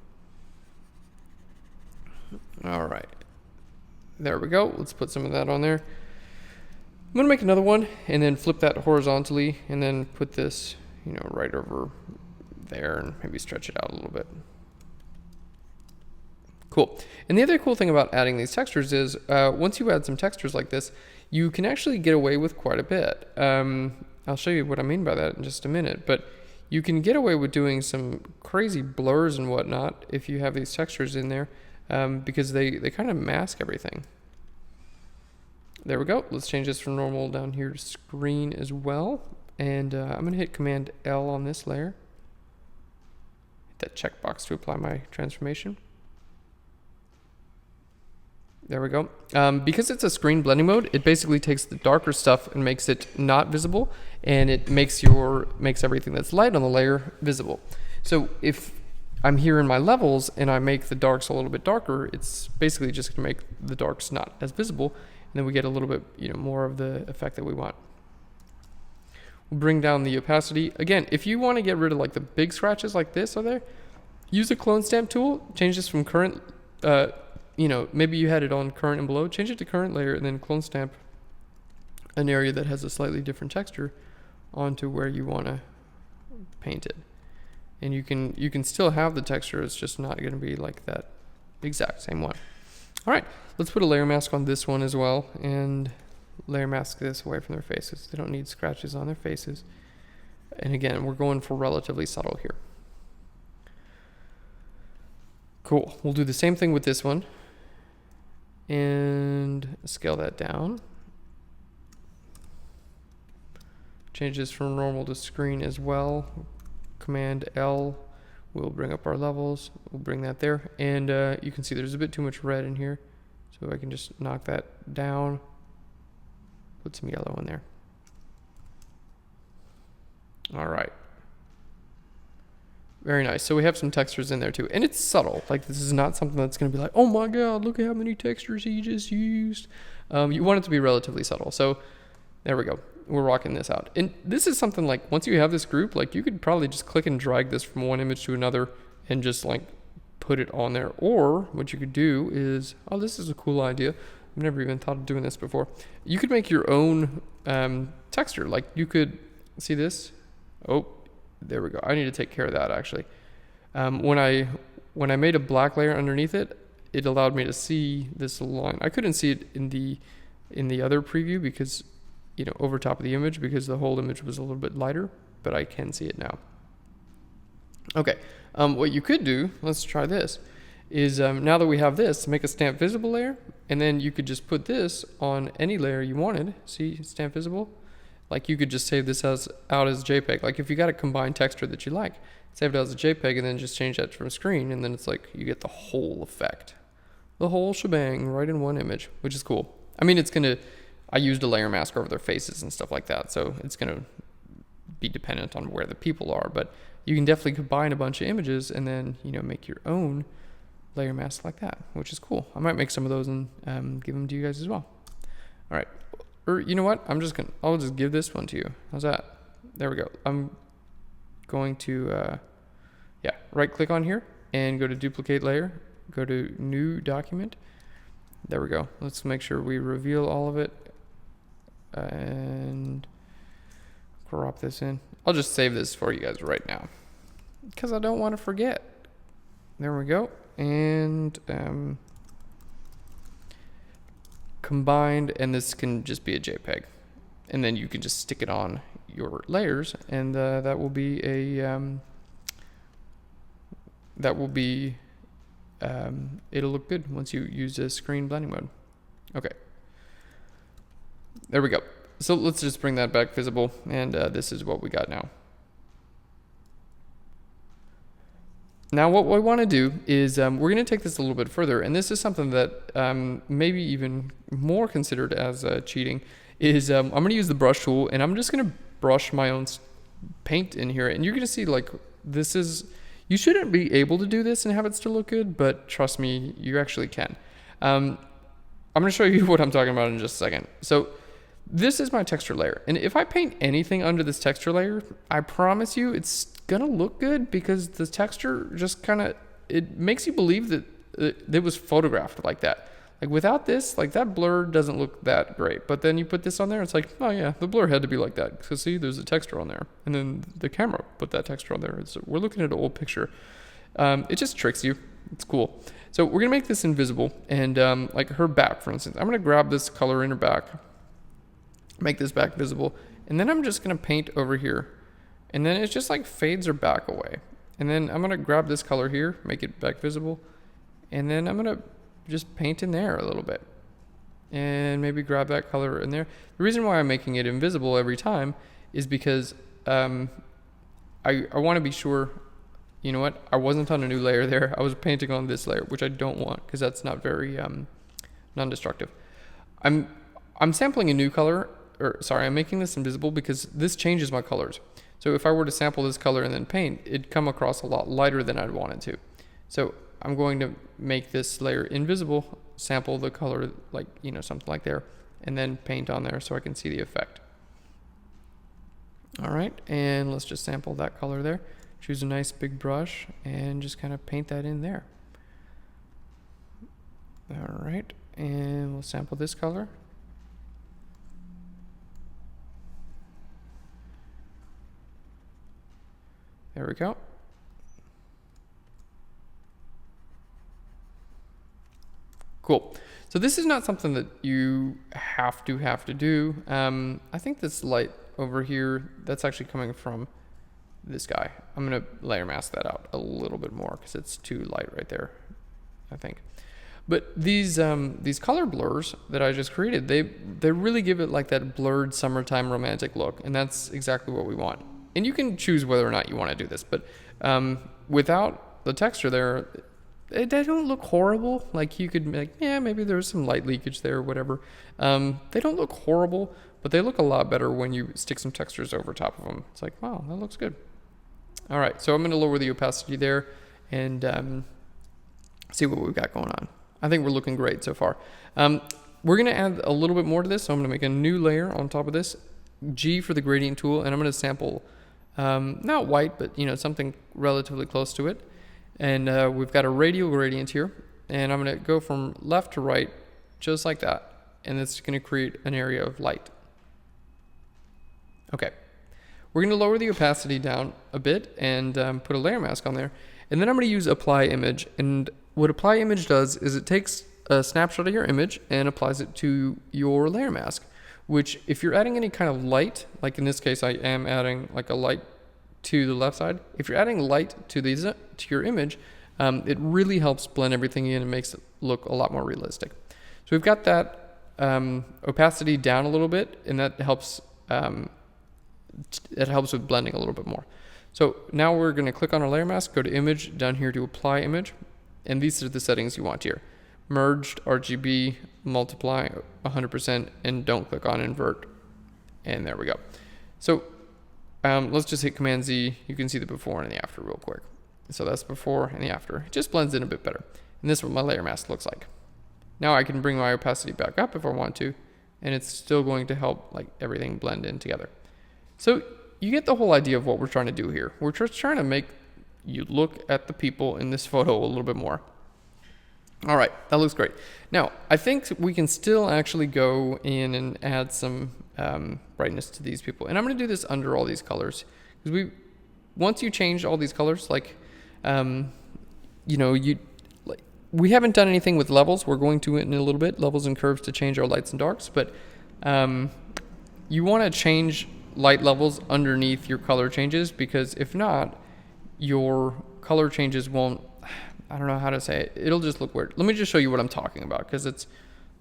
All right. There we go. Let's put some of that on there. I'm going to make another one and then flip that horizontally and then put this, right over there and maybe stretch it out a little bit. Cool. And the other cool thing about adding these textures is once you add some textures like this, you can actually get away with quite a bit. I'll show you what I mean by that in just a minute, but you can get away with doing some crazy blurs and whatnot if you have these textures in there because they kind of mask everything. There we go. Let's change this from normal down here to screen as well. And I'm going to hit Command L on this layer. Hit that checkbox to apply my transformation. There we go. Because it's a screen blending mode, it basically takes the darker stuff and makes it not visible, and it makes everything that's light on the layer visible. So if I'm here in my levels and I make the darks a little bit darker, it's basically just going to make the darks not as visible, and then we get a little bit more of the effect that we want. We'll bring down the opacity. Again, if you want to get rid of like the big scratches like this are there, use the clone stamp tool, change this from current maybe you had it on current and below, change it to current layer and then clone stamp an area that has a slightly different texture onto where you want to paint it. And you can still have the texture, it's just not going to be like that exact same one. All right, let's put a layer mask on this one as well and layer mask this away from their faces. They don't need scratches on their faces. And again, we're going for relatively subtle here. Cool, we'll do the same thing with this one. And scale that down. Change this from normal to screen as well. Command L will bring up our levels. We'll bring that there. And you can see there's a bit too much red in here. So I can just knock that down. Put some yellow in there. All right. Very nice. So we have some textures in there too. And it's subtle. Like this is not something that's going to be like, oh my God, look at how many textures he just used. You want it to be relatively subtle. So there we go. We're rocking this out. And this is something like once you have this group, like you could probably just click and drag this from one image to another and just like put it on there. Or what you could do is, oh, this is a cool idea. I've never even thought of doing this before. You could make your own texture. Like you could see this. Oh, there we go. I need to take care of that actually. When I made a black layer underneath it, it allowed me to see this line. I couldn't see it in the other preview because over top of the image because the whole image was a little bit lighter, but I can see it now. Okay. What you could do, let's try this, is now that we have this, make a stamp visible layer, and then you could just put this on any layer you wanted. See, stamp visible. Like you could just save this out as JPEG. Like if you got a combined texture that you like, save it as a JPEG and then just change that from screen, and then it's like you get the whole effect, the whole shebang right in one image, which is cool. I mean, I used a layer mask over their faces and stuff like that, so it's gonna be dependent on where the people are, but you can definitely combine a bunch of images and then make your own layer mask like that, which is cool. I might make some of those and give them to you guys as well. All right. Or you know what? I'll just give this one to you. How's that? There we go. I'm going to, right click on here and go to duplicate layer, go to new document. There we go. Let's make sure we reveal all of it and crop this in. I'll just save this for you guys right now because I don't want to forget. There we go. And, combined, and this can just be a JPEG, and then you can just stick it on your layers, and that will be it'll look good once you use a screen blending mode. Okay, there we go. So let's just bring that back visible, and this is what we got now. Now what we want to do is we're going to take this a little bit further, and this is something that maybe even more considered as cheating, is I'm going to use the brush tool, and I'm just going to brush my own paint in here, and you're going to see like this is, you shouldn't be able to do this and have it still look good, but trust me, you actually can. I'm going to show you what I'm talking about in just a second. So this is my texture layer, and if I paint anything under this texture layer, I promise you it's gonna look good, because the texture just kind of, it makes you believe that it was photographed like that. Like without this, like that blur doesn't look that great, but then you put this on there, it's like, oh yeah, the blur had to be like that, because see, there's a texture on there, and then the camera put that texture on there. We're looking at an old picture. It just tricks you. It's cool. So we're gonna make this invisible, and like her back, for instance, I'm gonna grab this color in her back, make this back visible, and then I'm just gonna paint over here, and then it's just like fades her back away, and then I'm gonna grab this color here, make it back visible, and then I'm gonna just paint in there a little bit, and maybe grab that color in there. The reason why I'm making it invisible every time is because I want to be sure, you know what, I wasn't on a new layer there, I was painting on this layer, which I don't want, because that's not very non-destructive. I'm sampling a new color, or sorry, I'm making this invisible because this changes my colors. So if I were to sample this color and then paint, it'd come across a lot lighter than I'd want it to. So I'm going to make this layer invisible, sample the color, like, you know, something like there, and then paint on there so I can see the effect. All right, and let's just sample that color there. Choose a nice big brush and just kind of paint that in there. All right, and we'll sample this color. There we go. Cool. So this is not something that you have to do. I think this light over here, that's actually coming from this guy. I'm gonna layer mask that out a little bit more because it's too light right there, I think. But these color blurs that I just created, they really give it like that blurred summertime romantic look, and that's exactly what we want. And you can choose whether or not you want to do this, but without the texture there, they don't look horrible. Like you could like, yeah, maybe there's some light leakage there or whatever. They don't look horrible, but they look a lot better when you stick some textures over top of them. It's like, wow, that looks good. All right, so I'm going to lower the opacity there and see what we've got going on. I think we're looking great so far. We're going to add a little bit more to this, so I'm going to make a new layer on top of this. G for the gradient tool, and I'm going to sample not white, but you know, something relatively close to it. And we've got a radial gradient here, and I'm going to go from left to right just like that, and it's going to create an area of light. Okay, we're going to lower the opacity down a bit and put a layer mask on there, and then I'm going to use apply image. And what apply image does is it takes a snapshot of your image and applies it to your layer mask, which if you're adding any kind of light, like in this case I am adding like a light to the left side, if you're adding light to your image, it really helps blend everything in and makes it look a lot more realistic. So we've got that opacity down a little bit, and that helps with blending a little bit more. So now we're going to click on our layer mask, go to image, down here to apply image, and these are the settings you want here. Merged, RGB, multiply 100%, and don't click on invert. And there we go. So let's just hit Command Z. You can see the before and the after real quick. So that's before and the after. It just blends in a bit better. And this is what my layer mask looks like. Now I can bring my opacity back up if I want to, and it's still going to help like everything blend in together. So you get the whole idea of what we're trying to do here. We're just trying to make you look at the people in this photo a little bit more. All right, that looks great. Now, I think we can still actually go in and add some brightness to these people. And I'm going to do this under all these colors. Because once you change all these colors, like, you know, we haven't done anything with levels. We're going to in a little bit, levels and curves to change our lights and darks. But you want to change light levels underneath your color changes, because if not, your color changes won't, I don't know how to say it. It'll just look weird. Let me just show you what I'm talking about, because it's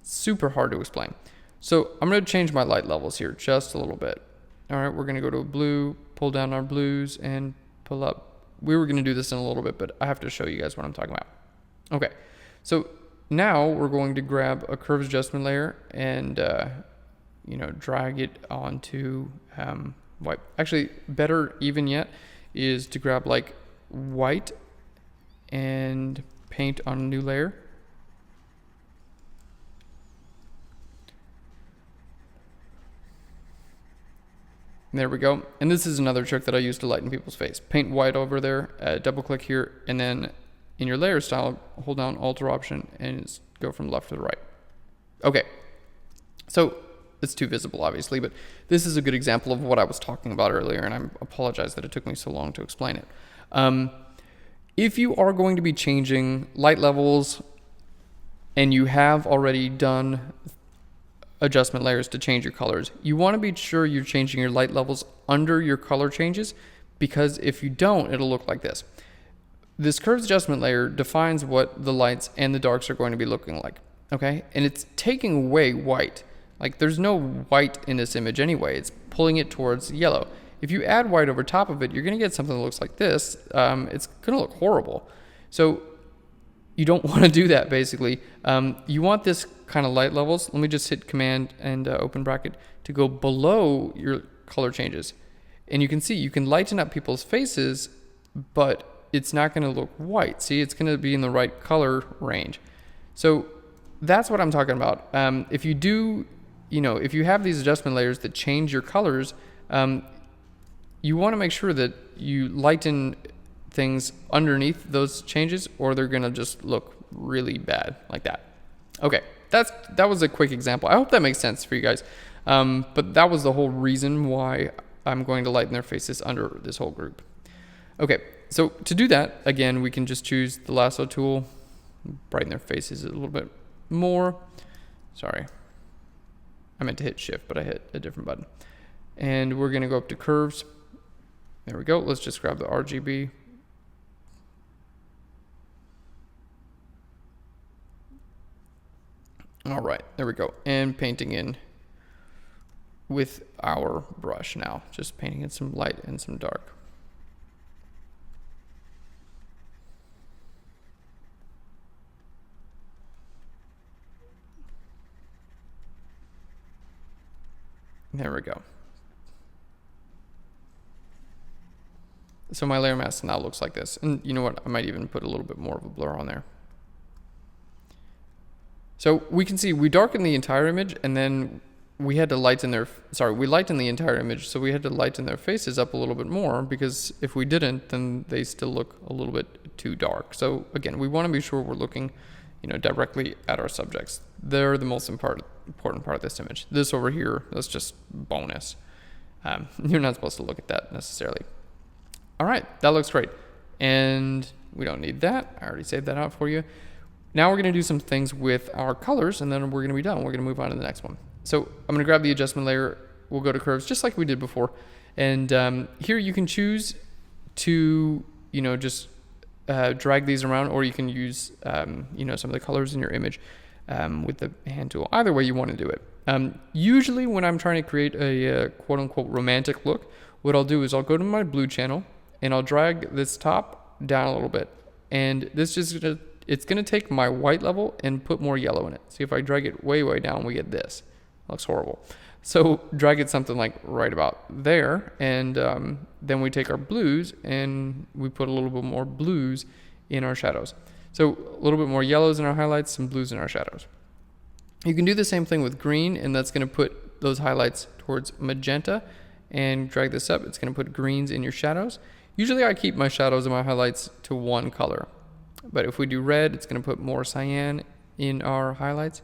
super hard to explain. So I'm going to change my light levels here just a little bit. All right, we're going to go to a blue, pull down our blues, and pull up. We were going to do this in a little bit, but I have to show you guys what I'm talking about. Okay, so now we're going to grab a curves adjustment layer and, drag it onto white. Actually, better even yet is to grab like white and paint on a new layer. There we go. And this is another trick that I use to lighten people's face. Paint white over there, double click here, and then in your layer style, hold down Alt or Option and go from left to the right. Okay, so it's too visible obviously, but this is a good example of what I was talking about earlier, and I apologize that it took me so long to explain it. If you are going to be changing light levels and you have already done adjustment layers to change your colors, you want to be sure you're changing your light levels under your color changes, because if you don't, it'll look like this. This curves adjustment layer defines what the lights and the darks are going to be looking like, okay? And it's taking away white. Like there's no white in this image anyway, it's pulling it towards yellow. If you add white over top of it, you're gonna get something that looks like this. It's gonna look horrible. So you don't want to do that basically. You want this kind of light levels. Let me just hit Command and open bracket to go below your color changes. And you can see you can lighten up people's faces, but it's not going to look white. See, it's going to be in the right color range. So that's what I'm talking about. If you do, if you have these adjustment layers that change your colors, you want to make sure that you lighten things underneath those changes, or they're going to just look really bad like that. Okay, that was a quick example. I hope that makes sense for you guys. But that was the whole reason why I'm going to lighten their faces under this whole group. Okay, so to do that, again, we can just choose the lasso tool, brighten their faces a little bit more. Sorry, I meant to hit Shift, but I hit a different button. And we're going to go up to curves. There we go. Let's just grab the RGB. All right, there we go. And painting in with our brush now, just painting in some light and some dark. There we go. So my layer mask now looks like this. And you know what? I might even put a little bit more of a blur on there. So we can see we darkened the entire image, and then we had to lighten we lightened the entire image, so we had to lighten their faces up a little bit more, because if we didn't, then they still look a little bit too dark. So again, we want to be sure we're looking, directly at our subjects. They're the most important part of this image. This over here, that's just bonus. You're not supposed to look at that necessarily. All right, that looks great. And we don't need that. I already saved that out for you. Now we're going to do some things with our colors, and then we're going to be done. We're going to move on to the next one. So I'm going to grab the adjustment layer. We'll go to curves just like we did before. And here you can choose to, just drag these around, or you can use, some of the colors in your image with the hand tool. Either way you want to do it. Usually when I'm trying to create a quote-unquote romantic look, what I'll do is I'll go to my blue channel, and I'll drag this top down a little bit. And this just it's going to take my white level and put more yellow in it. See, if I drag it way, way down, we get this. It looks horrible. So drag it something like right about there, and then we take our blues and we put a little bit more blues in our shadows. So a little bit more yellows in our highlights, some blues in our shadows. You can do the same thing with green, and that's going to put those highlights towards magenta, and drag this up. It's going to put greens in your shadows. Usually I keep my shadows and my highlights to one color. But if we do red, it's going to put more cyan in our highlights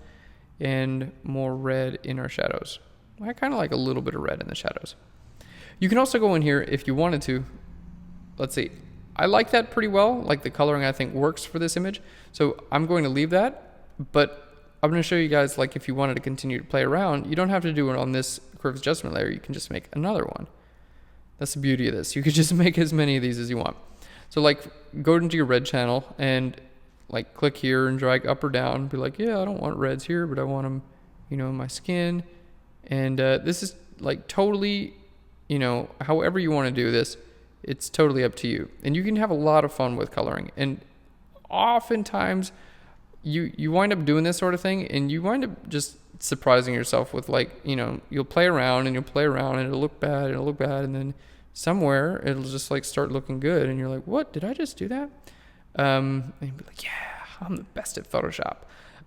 and more red in our shadows. I kind of like a little bit of red in the shadows. You can also go in here if you wanted to. Let's see. I like that pretty well. Like the coloring I think works for this image. So I'm going to leave that. But I'm going to show you guys, like, if you wanted to continue to play around, you don't have to do it on this curves adjustment layer. You can just make another one. That's the beauty of this. You could just make as many of these as you want. So like go into your red channel and like click here and drag up or down. Be like, yeah, I don't want reds here, but I want them my skin. And this is like totally, however you want to do this, it's totally up to you. And you can have a lot of fun with coloring. And oftentimes you wind up doing this sort of thing, and you wind up just surprising yourself with, like, you'll play around and it'll look bad and then somewhere it'll just like start looking good, and you're like, what, did I just do that? And you'll be like, yeah, I'm the best at Photoshop.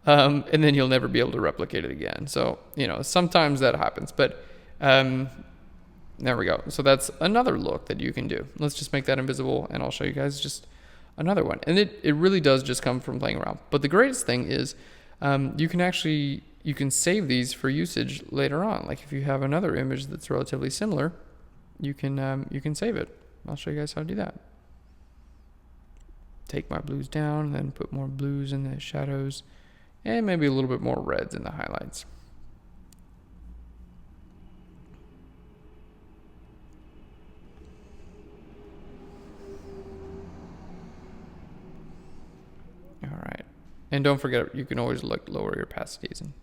And then you'll never be able to replicate it again. So, sometimes that happens, but there we go. So that's another look that you can do. Let's just make that invisible, and I'll show you guys just another one. And it really does just come from playing around. But the greatest thing is you can save these for usage later on. Like if you have another image that's relatively similar, you can save it. I'll show you guys how to do that. Take my blues down and then put more blues in the shadows and maybe a little bit more reds in the highlights. All right. And don't forget, you can always lower your opacities and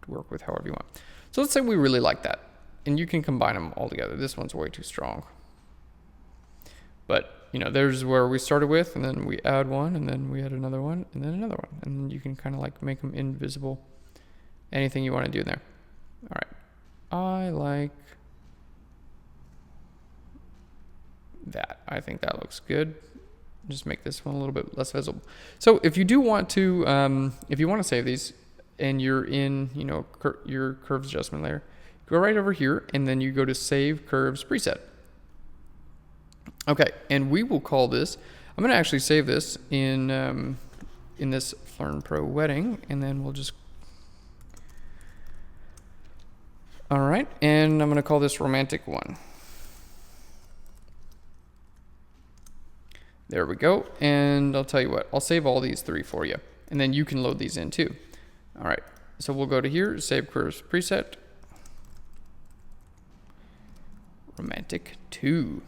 work with however you want. So let's say we really like that, and you can combine them all together. This one's way too strong. But, there's where we started with, and then we add one, and then we add another one, and then another one. And you can kind of like make them invisible. Anything you want to do in there. All right. I like that. I think that looks good. Just make this one a little bit less visible. So if you do want to, if you want to save these and you're in, your curves adjustment layer, go right over here and then you go to Save Curves Preset. Okay, and we will call this, I'm going to actually save this in this Learn Pro Wedding, and then we'll just, all right, and I'm going to call this Romantic 1. There we go. And I'll tell you what, I'll save all these three for you, and then you can load these in too. All right. So we'll go to here, Save Curves Preset. Romantic 2.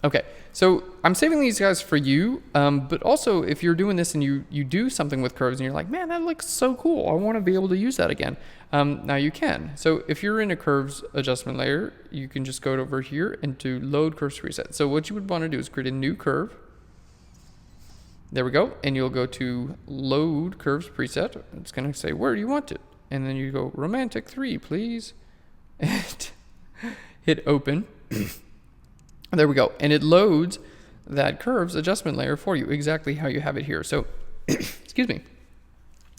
Okay, so I'm saving these guys for you, but also if you're doing this and you do something with curves and you're like, man, that looks so cool, I want to be able to use that again. Now you can. So if you're in a curves adjustment layer, you can just go over here and do Load Curves Preset. So what you would want to do is create a new curve. There we go, and you'll go to Load Curves Preset. It's going to say, where do you want it? And then you go Romantic 3, please, and hit Open. There we go. And it loads that curves adjustment layer for you exactly how you have it here. So, excuse me,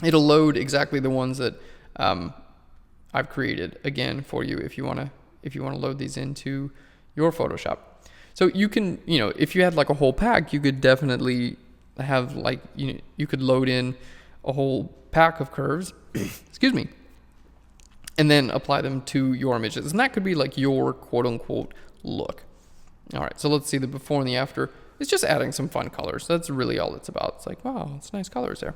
it'll load exactly the ones that I've created again for you if you want to load these into your Photoshop. So you can, if you had like a whole pack, you could definitely have like, you could load in a whole pack of curves, excuse me, and then apply them to your images. And that could be like your quote unquote look. All right, so let's see the before and the after. It's just adding some fun colors. That's really all it's about. It's like, wow, it's nice colors there.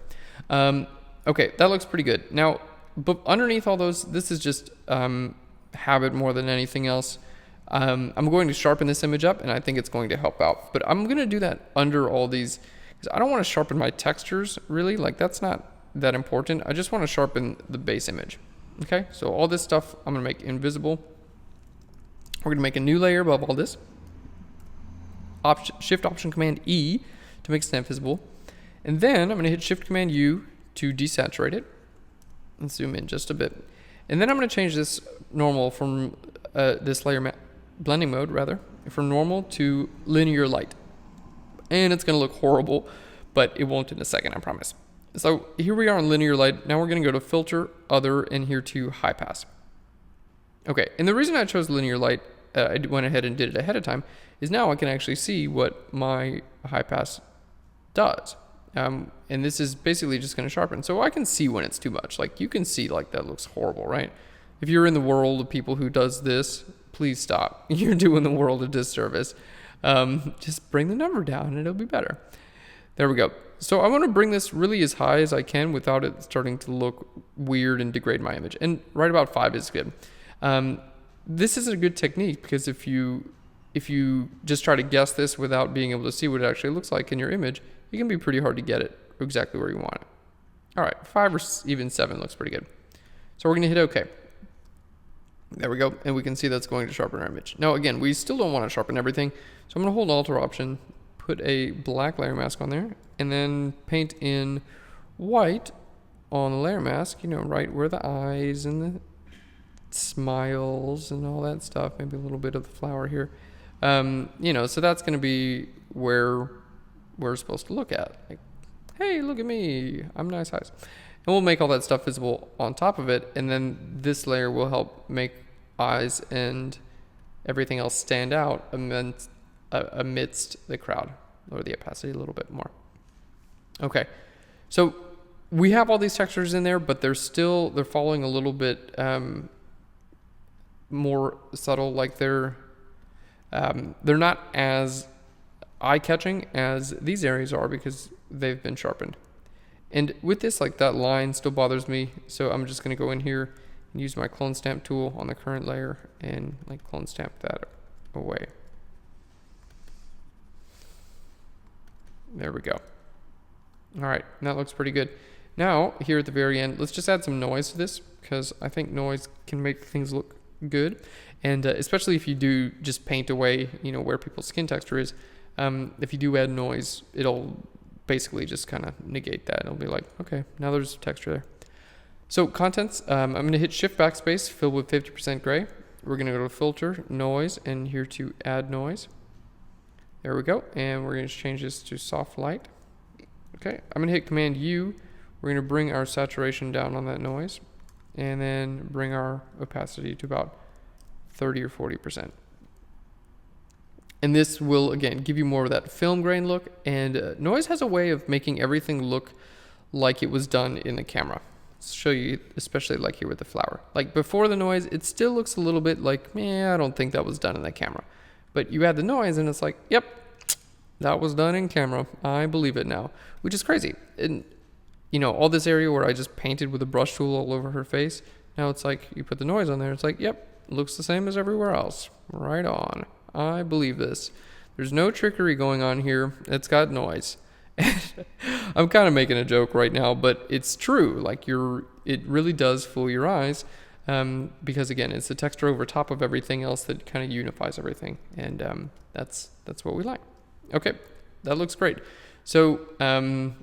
Okay, that looks pretty good. Now, but underneath all those, this is just habit more than anything else. I'm going to sharpen this image up, and I think it's going to help out. But I'm going to do that under all these, because I don't want to sharpen my textures, really. Like, that's not that important. I just want to sharpen the base image. Okay, so all this stuff I'm going to make invisible. We're going to make a new layer above all this. Shift Option Command E to make it visible, and then I'm going to hit Shift Command U to desaturate it. Let's zoom in just a bit, and then I'm going to change this normal from this layer blending mode rather from normal to linear light, and it's going to look horrible, but it won't in a second, I promise. So here we are on linear light. Now we're going to go to Filter, Other, and here to High Pass. Okay, and the reason I chose linear light, I went ahead and did it ahead of time, is now I can actually see what my high pass does. And this is basically just going to sharpen. So I can see when it's too much. Like, you can see like that looks horrible, right? If you're in the world of people who does this, please stop. You're doing the world a disservice. Just bring the number down and it'll be better. There we go. So I want to bring this really as high as I can without it starting to look weird and degrade my image. And right about 5 is good. This is a good technique because if you if you just try to guess this without being able to see what it actually looks like in your image, it can be pretty hard to get it exactly where you want it. All right, 5 or even 7 looks pretty good. So we're going to hit OK. There we go. And we can see that's going to sharpen our image. Now, again, we still don't want to sharpen everything. So I'm going to hold Alt or Option, put a black layer mask on there, and then paint in white on the layer mask, you know, right where the eyes and the smiles and all that stuff. Maybe a little bit of the flower here. You know, so that's going to be where we're supposed to look at. Like, hey, look at me. I'm nice eyes. And we'll make all that stuff visible on top of it. And then this layer will help make eyes and everything else stand out amidst the crowd. Lower the opacity a little bit more. Okay. So we have all these textures in there, but they're following a little bit more subtle. Like they're not as eye-catching as these areas are because they've been sharpened. And with this, like that line still bothers me, so I'm just going to go in here and use my clone stamp tool on the current layer and like clone stamp that away. There we go. All right, that looks pretty good. Now, here at the very end, let's just add some noise to this because I think noise can make things look good. And especially if you do just paint away, you know, where people's skin texture is. If you do add noise, it'll basically just kind of negate that. It'll be like, okay, now there's texture there. So contents, I'm going to hit Shift Backspace, fill with 50% gray. We're going to go to Filter, Noise, and here to Add Noise. There we go. And we're going to change this to Soft Light. Okay, I'm going to hit Command U. We're going to bring our saturation down on that noise. And then bring our opacity to about 30 or 40%. And this will, again, give you more of that film grain look. And noise has a way of making everything look like it was done in the camera. Let's show you, especially like here with the flower. Like before the noise, it still looks a little bit like, I don't think that was done in the camera. But you add the noise and it's like, yep, that was done in camera. I believe it now, which is crazy. And, you know, all this area where I just painted with a brush tool all over her face, now it's like you put the noise on there. It's like, yep, looks the same as everywhere else. Right on. I believe this. There's no trickery going on here. It's got noise. I'm kind of making a joke right now, but it's true. Like it really does fool your eyes because again, it's the texture over top of everything else that kind of unifies everything, and that's what we like. Okay, that looks great. So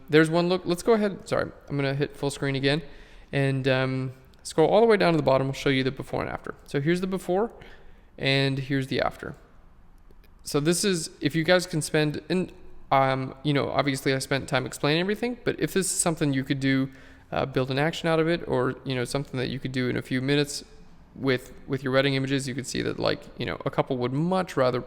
there's one look. Let's go ahead. Sorry, I'm gonna hit full screen again, and scroll all the way down to the bottom. I'll show you the before and after. So here's the before, and here's the after. So this is, if you guys can spend, and you know, obviously I spent time explaining everything, but if this is something you could do, build an action out of it, or, you know, something that you could do in a few minutes with your wedding images, you could see that, like, you know, a couple would much rather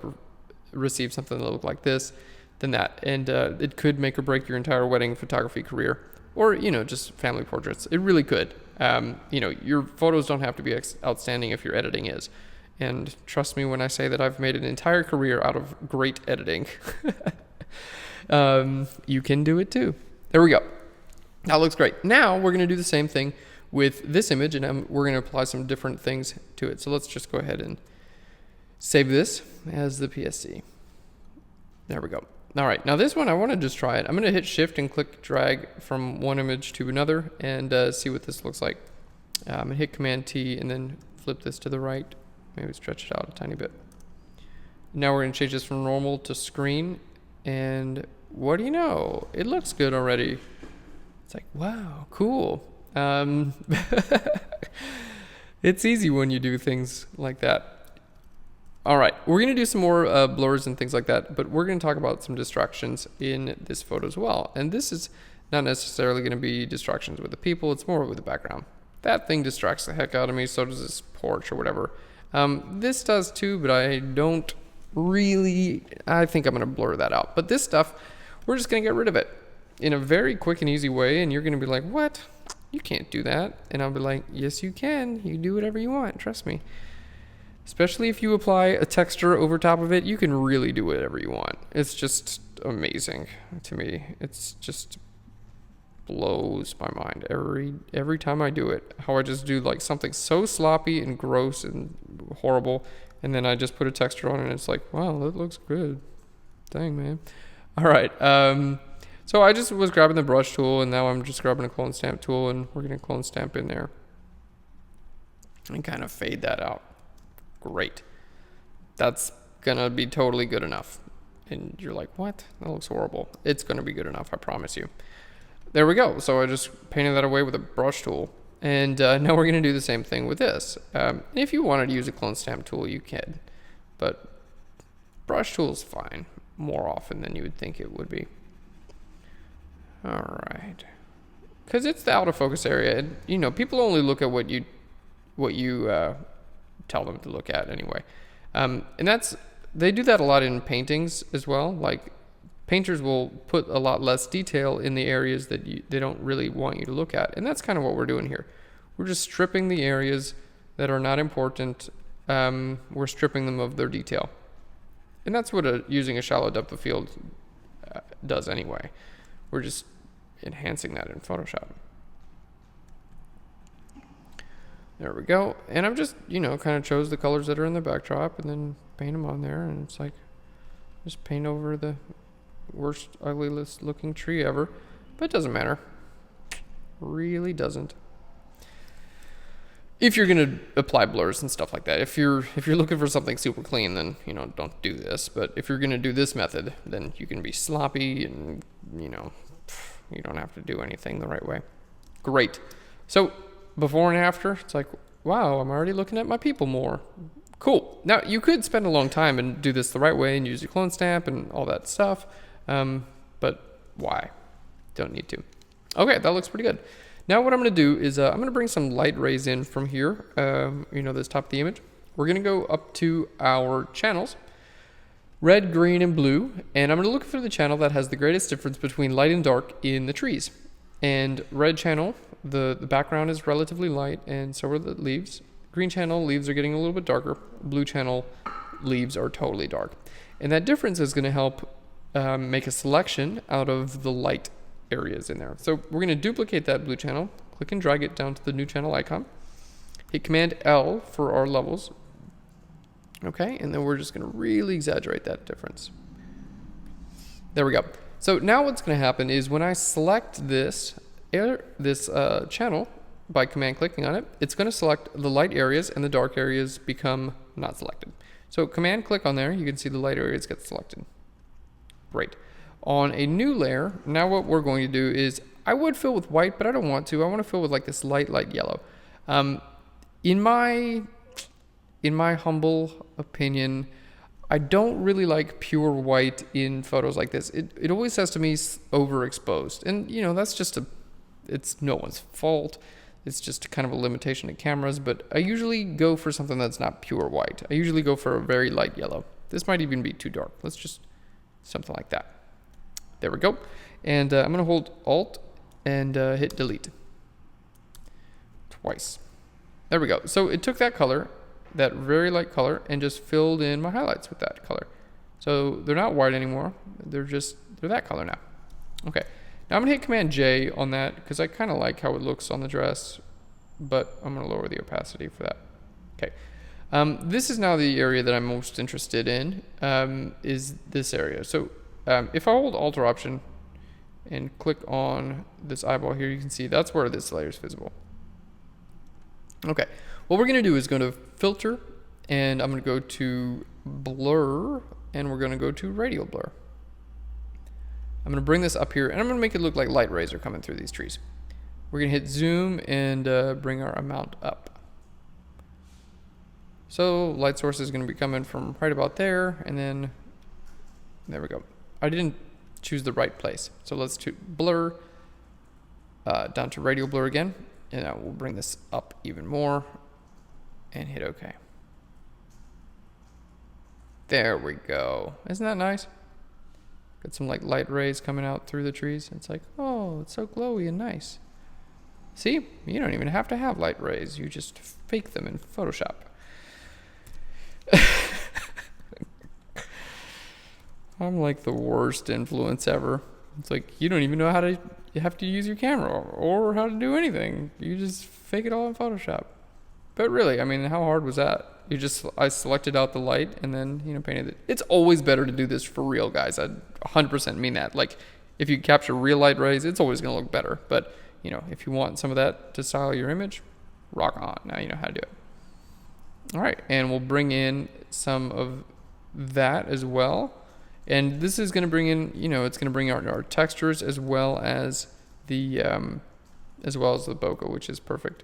receive something that looked like this than that. And it could make or break your entire wedding photography career, or, you know, just family portraits. It really could. You know, your photos don't have to be outstanding if your editing is. And trust me when I say that I've made an entire career out of great editing. You can do it too. There we go. That looks great. Now we're going to do the same thing with this image, and we're going to apply some different things to it. So let's just go ahead and save this as the PSC. There we go. All right. Now this one, I want to just try it. I'm going to hit Shift and click drag from one image to another and see what this looks like. I'm going to hit Command T and then flip this to the right. Maybe stretch it out a tiny bit. Now we're going to change this from normal to screen. And what do you know? It looks good already. It's like, wow, cool. It's easy when you do things like that. All right, we're going to do some more blurs and things like that, but we're going to talk about some distractions in this photo as well. And this is not necessarily going to be distractions with the people. It's more with the background. That thing distracts the heck out of me. So does this porch or whatever. This does too, but I don't really, I think I'm going to blur that out. But this stuff, we're just going to get rid of it in a very quick and easy way. And you're going to be like, what? You can't do that. And I'll be like, yes, you can. You do whatever you want. Trust me. Especially if you apply a texture over top of it, you can really do whatever you want. It's just amazing to me. It's just blows my mind every time I do it. How I just do like something so sloppy and gross and horrible, And then I just put a texture on it and it's like, wow, that looks good. Dang, man. All right. So I just was grabbing the brush tool, and now I'm just grabbing a clone stamp tool, and we're going to clone stamp in there and kind of fade that out. Great. That's going to be totally good enough. And you're like, what? That looks horrible. It's going to be good enough, I promise you. There we go. So I just painted that away with a brush tool. And now we're going to do the same thing with this. If you wanted to use a clone stamp tool, you can. But brush tool is fine more often than you would think it would be. All right. Because it's the out of focus area. And, you know, people only look at what you tell them to look at anyway. And they do that a lot in paintings as well. Like, painters will put a lot less detail in the areas that they don't really want you to look at. And that's kind of what we're doing here. We're just stripping the areas that are not important. We're stripping them of their detail. And that's what using a shallow depth of field does anyway. We're just enhancing that in Photoshop. There we go. And I'm just, you know, kind of chose the colors that are in the backdrop and then paint them on there. And it's like, just paint over the worst, ugliest looking tree ever. But it doesn't matter. Really doesn't. If you're going to apply blurs and stuff like that, if you're looking for something super clean, then, you know, don't do this. But if you're going to do this method, then you can be sloppy and, you know, you don't have to do anything the right way. Great. So before and after, it's like, wow, I'm already looking at my people more. Cool. Now, you could spend a long time and do this the right way and use your clone stamp and all that stuff. But why? Don't need to. Okay, that looks pretty good. Now what I'm going to do is I'm going to bring some light rays in from here, you know, this top of the image. We're going to go up to our channels, red, green, and blue, and I'm going to look for the channel that has the greatest difference between light and dark in the trees. And red channel, the background is relatively light, and so are the leaves. Green channel, leaves are getting a little bit darker. Blue channel, leaves are totally dark. And that difference is going to help make a selection out of the light areas in there. So we're going to duplicate that blue channel, click and drag it down to the new channel icon, hit Command L for our levels. Okay, and then we're just going to really exaggerate that difference. There we go. So now what's going to happen is when I select this channel by command clicking on it, it's going to select the light areas and the dark areas become not selected. So command click on there, you can see the light areas get selected. Great. On a new layer, now what we're going to do is, I would fill with white, but I don't want to. I want to fill with like this light yellow. In my humble opinion, I don't really like pure white in photos like this. It always says to me overexposed. And, you know, that's just it's no one's fault. It's just kind of a limitation of cameras, but I usually go for something that's not pure white. I usually go for a very light yellow. This might even be too dark. Let's just, something like that. There we go. And I'm going to hold Alt and hit Delete. Twice. There we go. So it took that color, that very light color, and just filled in my highlights with that color. So they're not white anymore. They're that color now. Okay. Now I'm going to hit Command J on that because I kind of like how it looks on the dress, but I'm going to lower the opacity for that. Okay. This is now the area that I'm most interested in, is this area. So if I hold Alt or Option and click on this eyeball here, you can see that's where this layer is visible. Okay, what we're going to do is go to Filter, and I'm going to go to Blur, and we're going to go to Radial Blur. I'm going to bring this up here, and I'm going to make it look like light rays are coming through these trees. We're going to hit Zoom and bring our amount up. So light source is going to be coming from right about there, and then there we go. I didn't choose the right place. So let's blur down to radial blur again, and I will bring this up even more and hit OK. There we go. Isn't that nice? Got some like light rays coming out through the trees. It's like, oh, it's so glowy and nice. See, you don't even have to have light rays. You just fake them in Photoshop. I'm like the worst influence ever. It's like, you don't even know how to, you have to use your camera or how to do anything. You just fake it all in Photoshop. But really, I mean, how hard was that? I selected out the light and then, painted it. It's always better to do this for real, guys. I 100% mean that. Like, if you capture real light rays, it's always going to look better. But, if you want some of that to style your image, rock on. Now you know how to do it. All right, and we'll bring in some of that as well. And this is going to bring in, it's going to bring out our textures as well as the bokeh, which is perfect.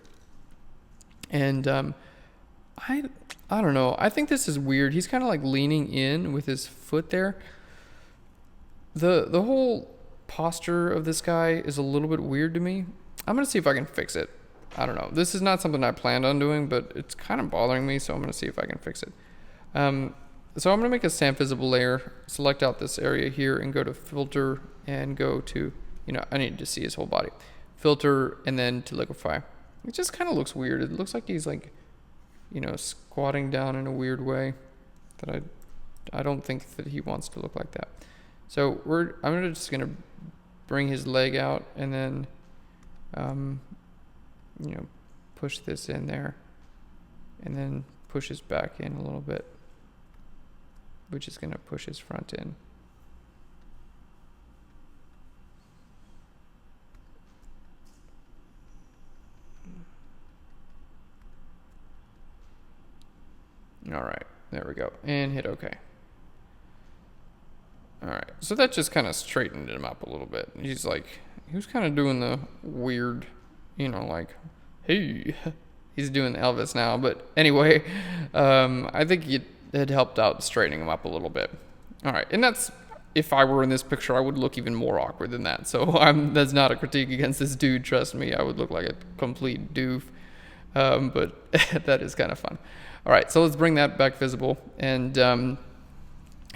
And I don't know. I think this is weird. He's kind of like leaning in with his foot there. The whole posture of this guy is a little bit weird to me. I'm going to see if I can fix it. I don't know. This is not something I planned on doing, but it's kind of bothering me, so I'm going to see if I can fix it. So I'm going to make a stamp visible layer, select out this area here, and go to filter and go to, I need to see his whole body. Filter and then to liquify. It just kind of looks weird. It looks like he's like, squatting down in a weird way that I don't think that he wants to look like that. So I'm just going to bring his leg out and then, push this in there and then push his back in a little bit, which is going to push his front in. All right, there we go. And hit OK. All right, so that just kind of straightened him up a little bit. He was kind of doing the weird, like, hey, he's doing Elvis now. But anyway, I think it had helped out straightening him up a little bit. All right, and if I were in this picture, I would look even more awkward than that. So that's not a critique against this dude. Trust me, I would look like a complete doof. But that is kind of fun. All right, so let's bring that back visible. And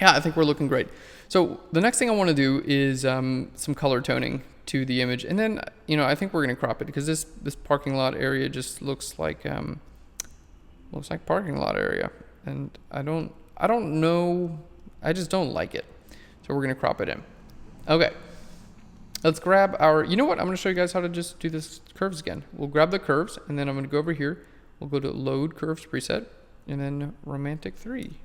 I think we're looking great. So the next thing I want to do is some color toning to the image. And then, I think we're going to crop it because this parking lot area just looks like parking lot area. And I don't know. I just don't like it. So we're going to crop it in. Okay. Let's grab our, I'm going to show you guys how to just do this curves again. We'll grab the curves and then I'm going to go over here. We'll go to load curves preset and then romantic 3.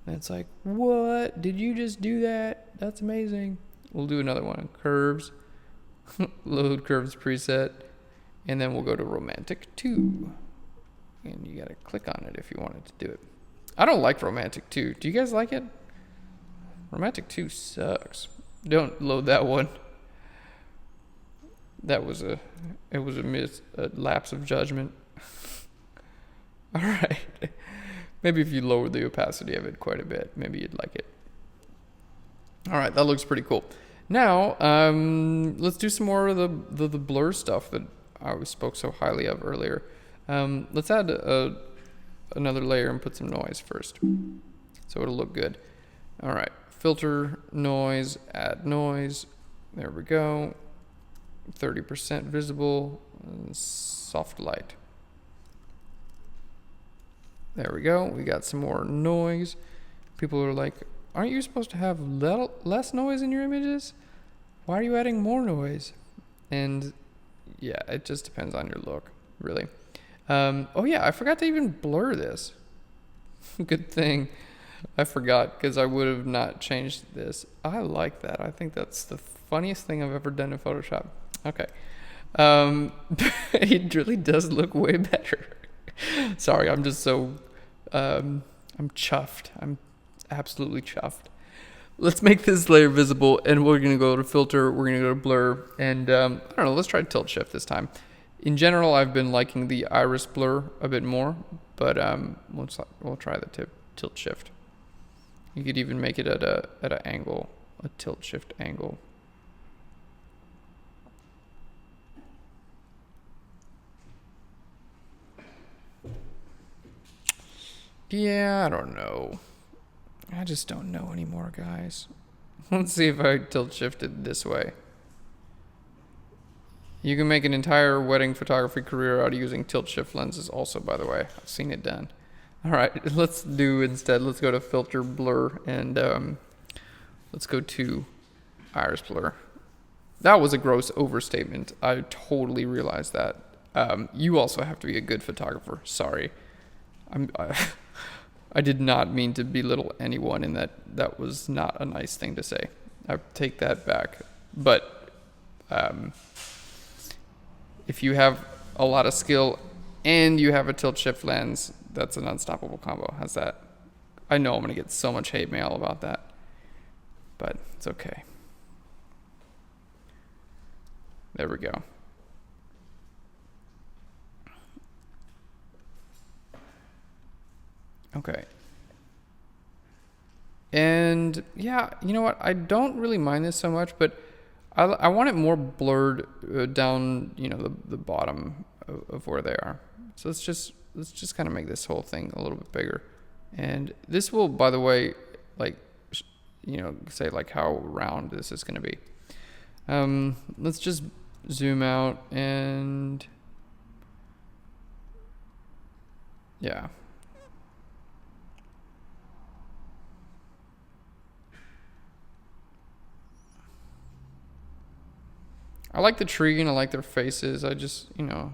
And it's like, what? Did you just do that? That's amazing. We'll do another one. Curves, load curves preset, and then we'll go to romantic 2. And you got to click on it if you wanted to do it. I don't like romantic 2. Do you guys like it? Romantic 2 sucks. Don't load that one. It was a lapse of judgment. All right. Maybe if you lower the opacity of it quite a bit, maybe you'd like it. All right, that looks pretty cool. Now, let's do some more of the blur stuff that I spoke so highly of earlier. Let's add another layer and put some noise first, so it'll look good. All right, filter, noise, add noise. There we go. 30% visible, soft light. There we go. We got some more noise. People are like, aren't you supposed to have less noise in your images? Why are you adding more noise? And yeah, it just depends on your look, really. Oh yeah, I forgot to even blur this. Good thing I forgot because I would have not changed this. I like that. I think that's the funniest thing I've ever done in Photoshop. Okay. It really does look way better. Sorry, I'm just so, I'm chuffed. I'm absolutely chuffed. Let's make this layer visible, and we're going to go to filter, we're going to go to blur, and I don't know, let's try tilt shift this time. In general, I've been liking the iris blur a bit more, but we'll try the tilt shift. You could even make it at an angle, a tilt shift angle. Yeah, I don't know. I just don't know anymore, guys. Let's see if I tilt shifted this way. You can make an entire wedding photography career out of using tilt shift lenses also, by the way. I've seen it done. All right, let's go to filter blur and let's go to iris blur. That was a gross overstatement. I totally realized that. You also have to be a good photographer. Sorry. I did not mean to belittle anyone in that. That was not a nice thing to say. I take that back. But if you have a lot of skill and you have a tilt shift lens, that's an unstoppable combo. How's that? I know I'm going to get so much hate mail about that, but it's okay. There we go. Okay. And yeah, you know what? I don't really mind this so much, but I want it more blurred down, you know, the bottom of where they are. So let's just kind of make this whole thing a little bit bigger. And this will, by the way, like, you know, say like how round this is going to be. Let's just zoom out and yeah. I like the tree and I like their faces. I just, you know,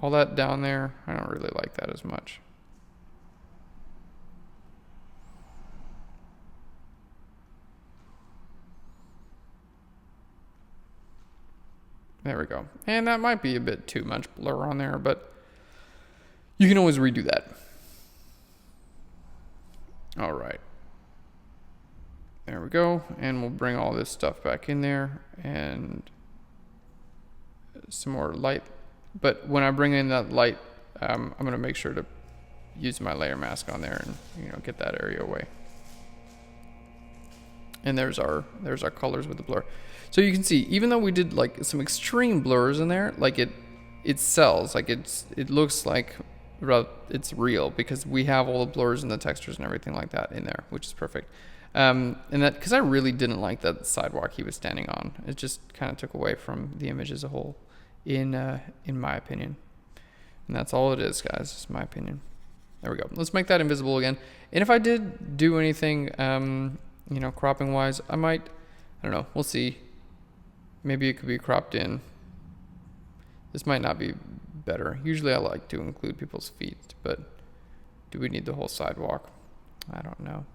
all that down there, I don't really like that as much. There we go. And that might be a bit too much blur on there, but you can always redo that. All right. There we go. And we'll bring all this stuff back in there and some more light. But when I bring in that light, I'm going to make sure to use my layer mask on there and, you know, get that area away. And there's our colors with the blur. So you can see, even though we did like some extreme blurs in there, like it sells, like it looks like it's real because we have all the blurs and the textures and everything like that in there, which is perfect. And that, because I really didn't like that sidewalk he was standing on. It just kind of took away from the image as a whole, in my opinion. And that's all it is, guys. It's my opinion. There we go. Let's make that invisible again. And if I did do anything, you know, cropping wise, I don't know. We'll see. Maybe it could be cropped in. This might not be better. Usually I like to include people's feet, but do we need the whole sidewalk? I don't know.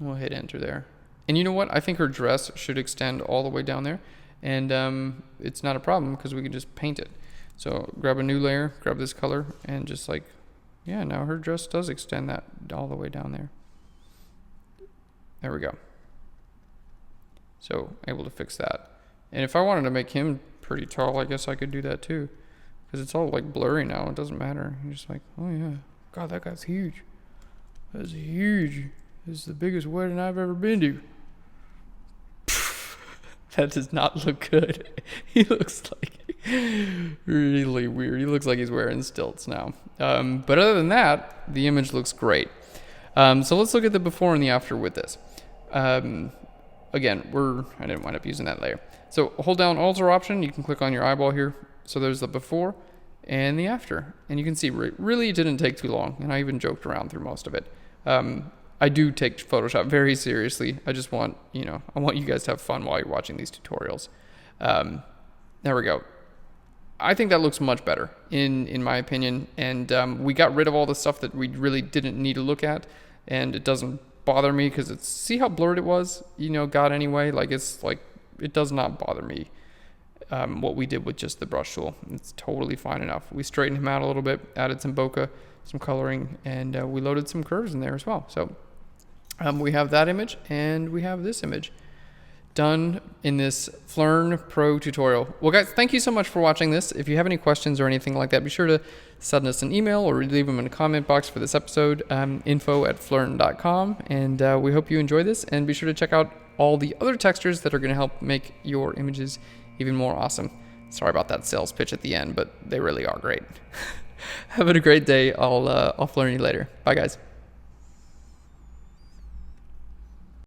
We'll hit enter there. And you know what? I think her dress should extend all the way down there. And it's not a problem because we can just paint it. So grab a new layer, grab this color, and just like, yeah, now her dress does extend that all the way down there. There we go. So able to fix that. And if I wanted to make him pretty tall, I guess I could do that too. Because it's all like blurry now. It doesn't matter. You're just like, oh yeah. God, that guy's huge. That's huge. This is the biggest wedding I've ever been to. That does not look good. He looks like really weird. He looks like he's wearing stilts now. But other than that, the image looks great. So let's look at the before and the after with this. Again, I didn't wind up using that layer. So hold down Alt or Option. You can click on your eyeball here. So there's the before and the after. And you can see really it didn't take too long. And I even joked around through most of it. I do take Photoshop very seriously. I just want, I want you guys to have fun while you're watching these tutorials. There we go. I think that looks much better in my opinion. And we got rid of all the stuff that we really didn't need to look at. And it doesn't bother me because see how blurred it was, got anyway. It does not bother me. What we did with just the brush tool. It's totally fine enough. We straightened him out a little bit, added some bokeh, some coloring, and we loaded some curves in there as well. So we have that image and we have this image done in this Phlearn Pro tutorial. Well guys, thank you so much for watching this. If you have any questions or anything like that, be sure to send us an email or leave them in the comment box for this episode, info@phlearn.com. And we hope you enjoy this, and be sure to check out all the other textures that are going to help make your images even more awesome. Sorry about that sales pitch at the end, but they really are great. Have a great day. I'll Phlearn you later. Bye guys.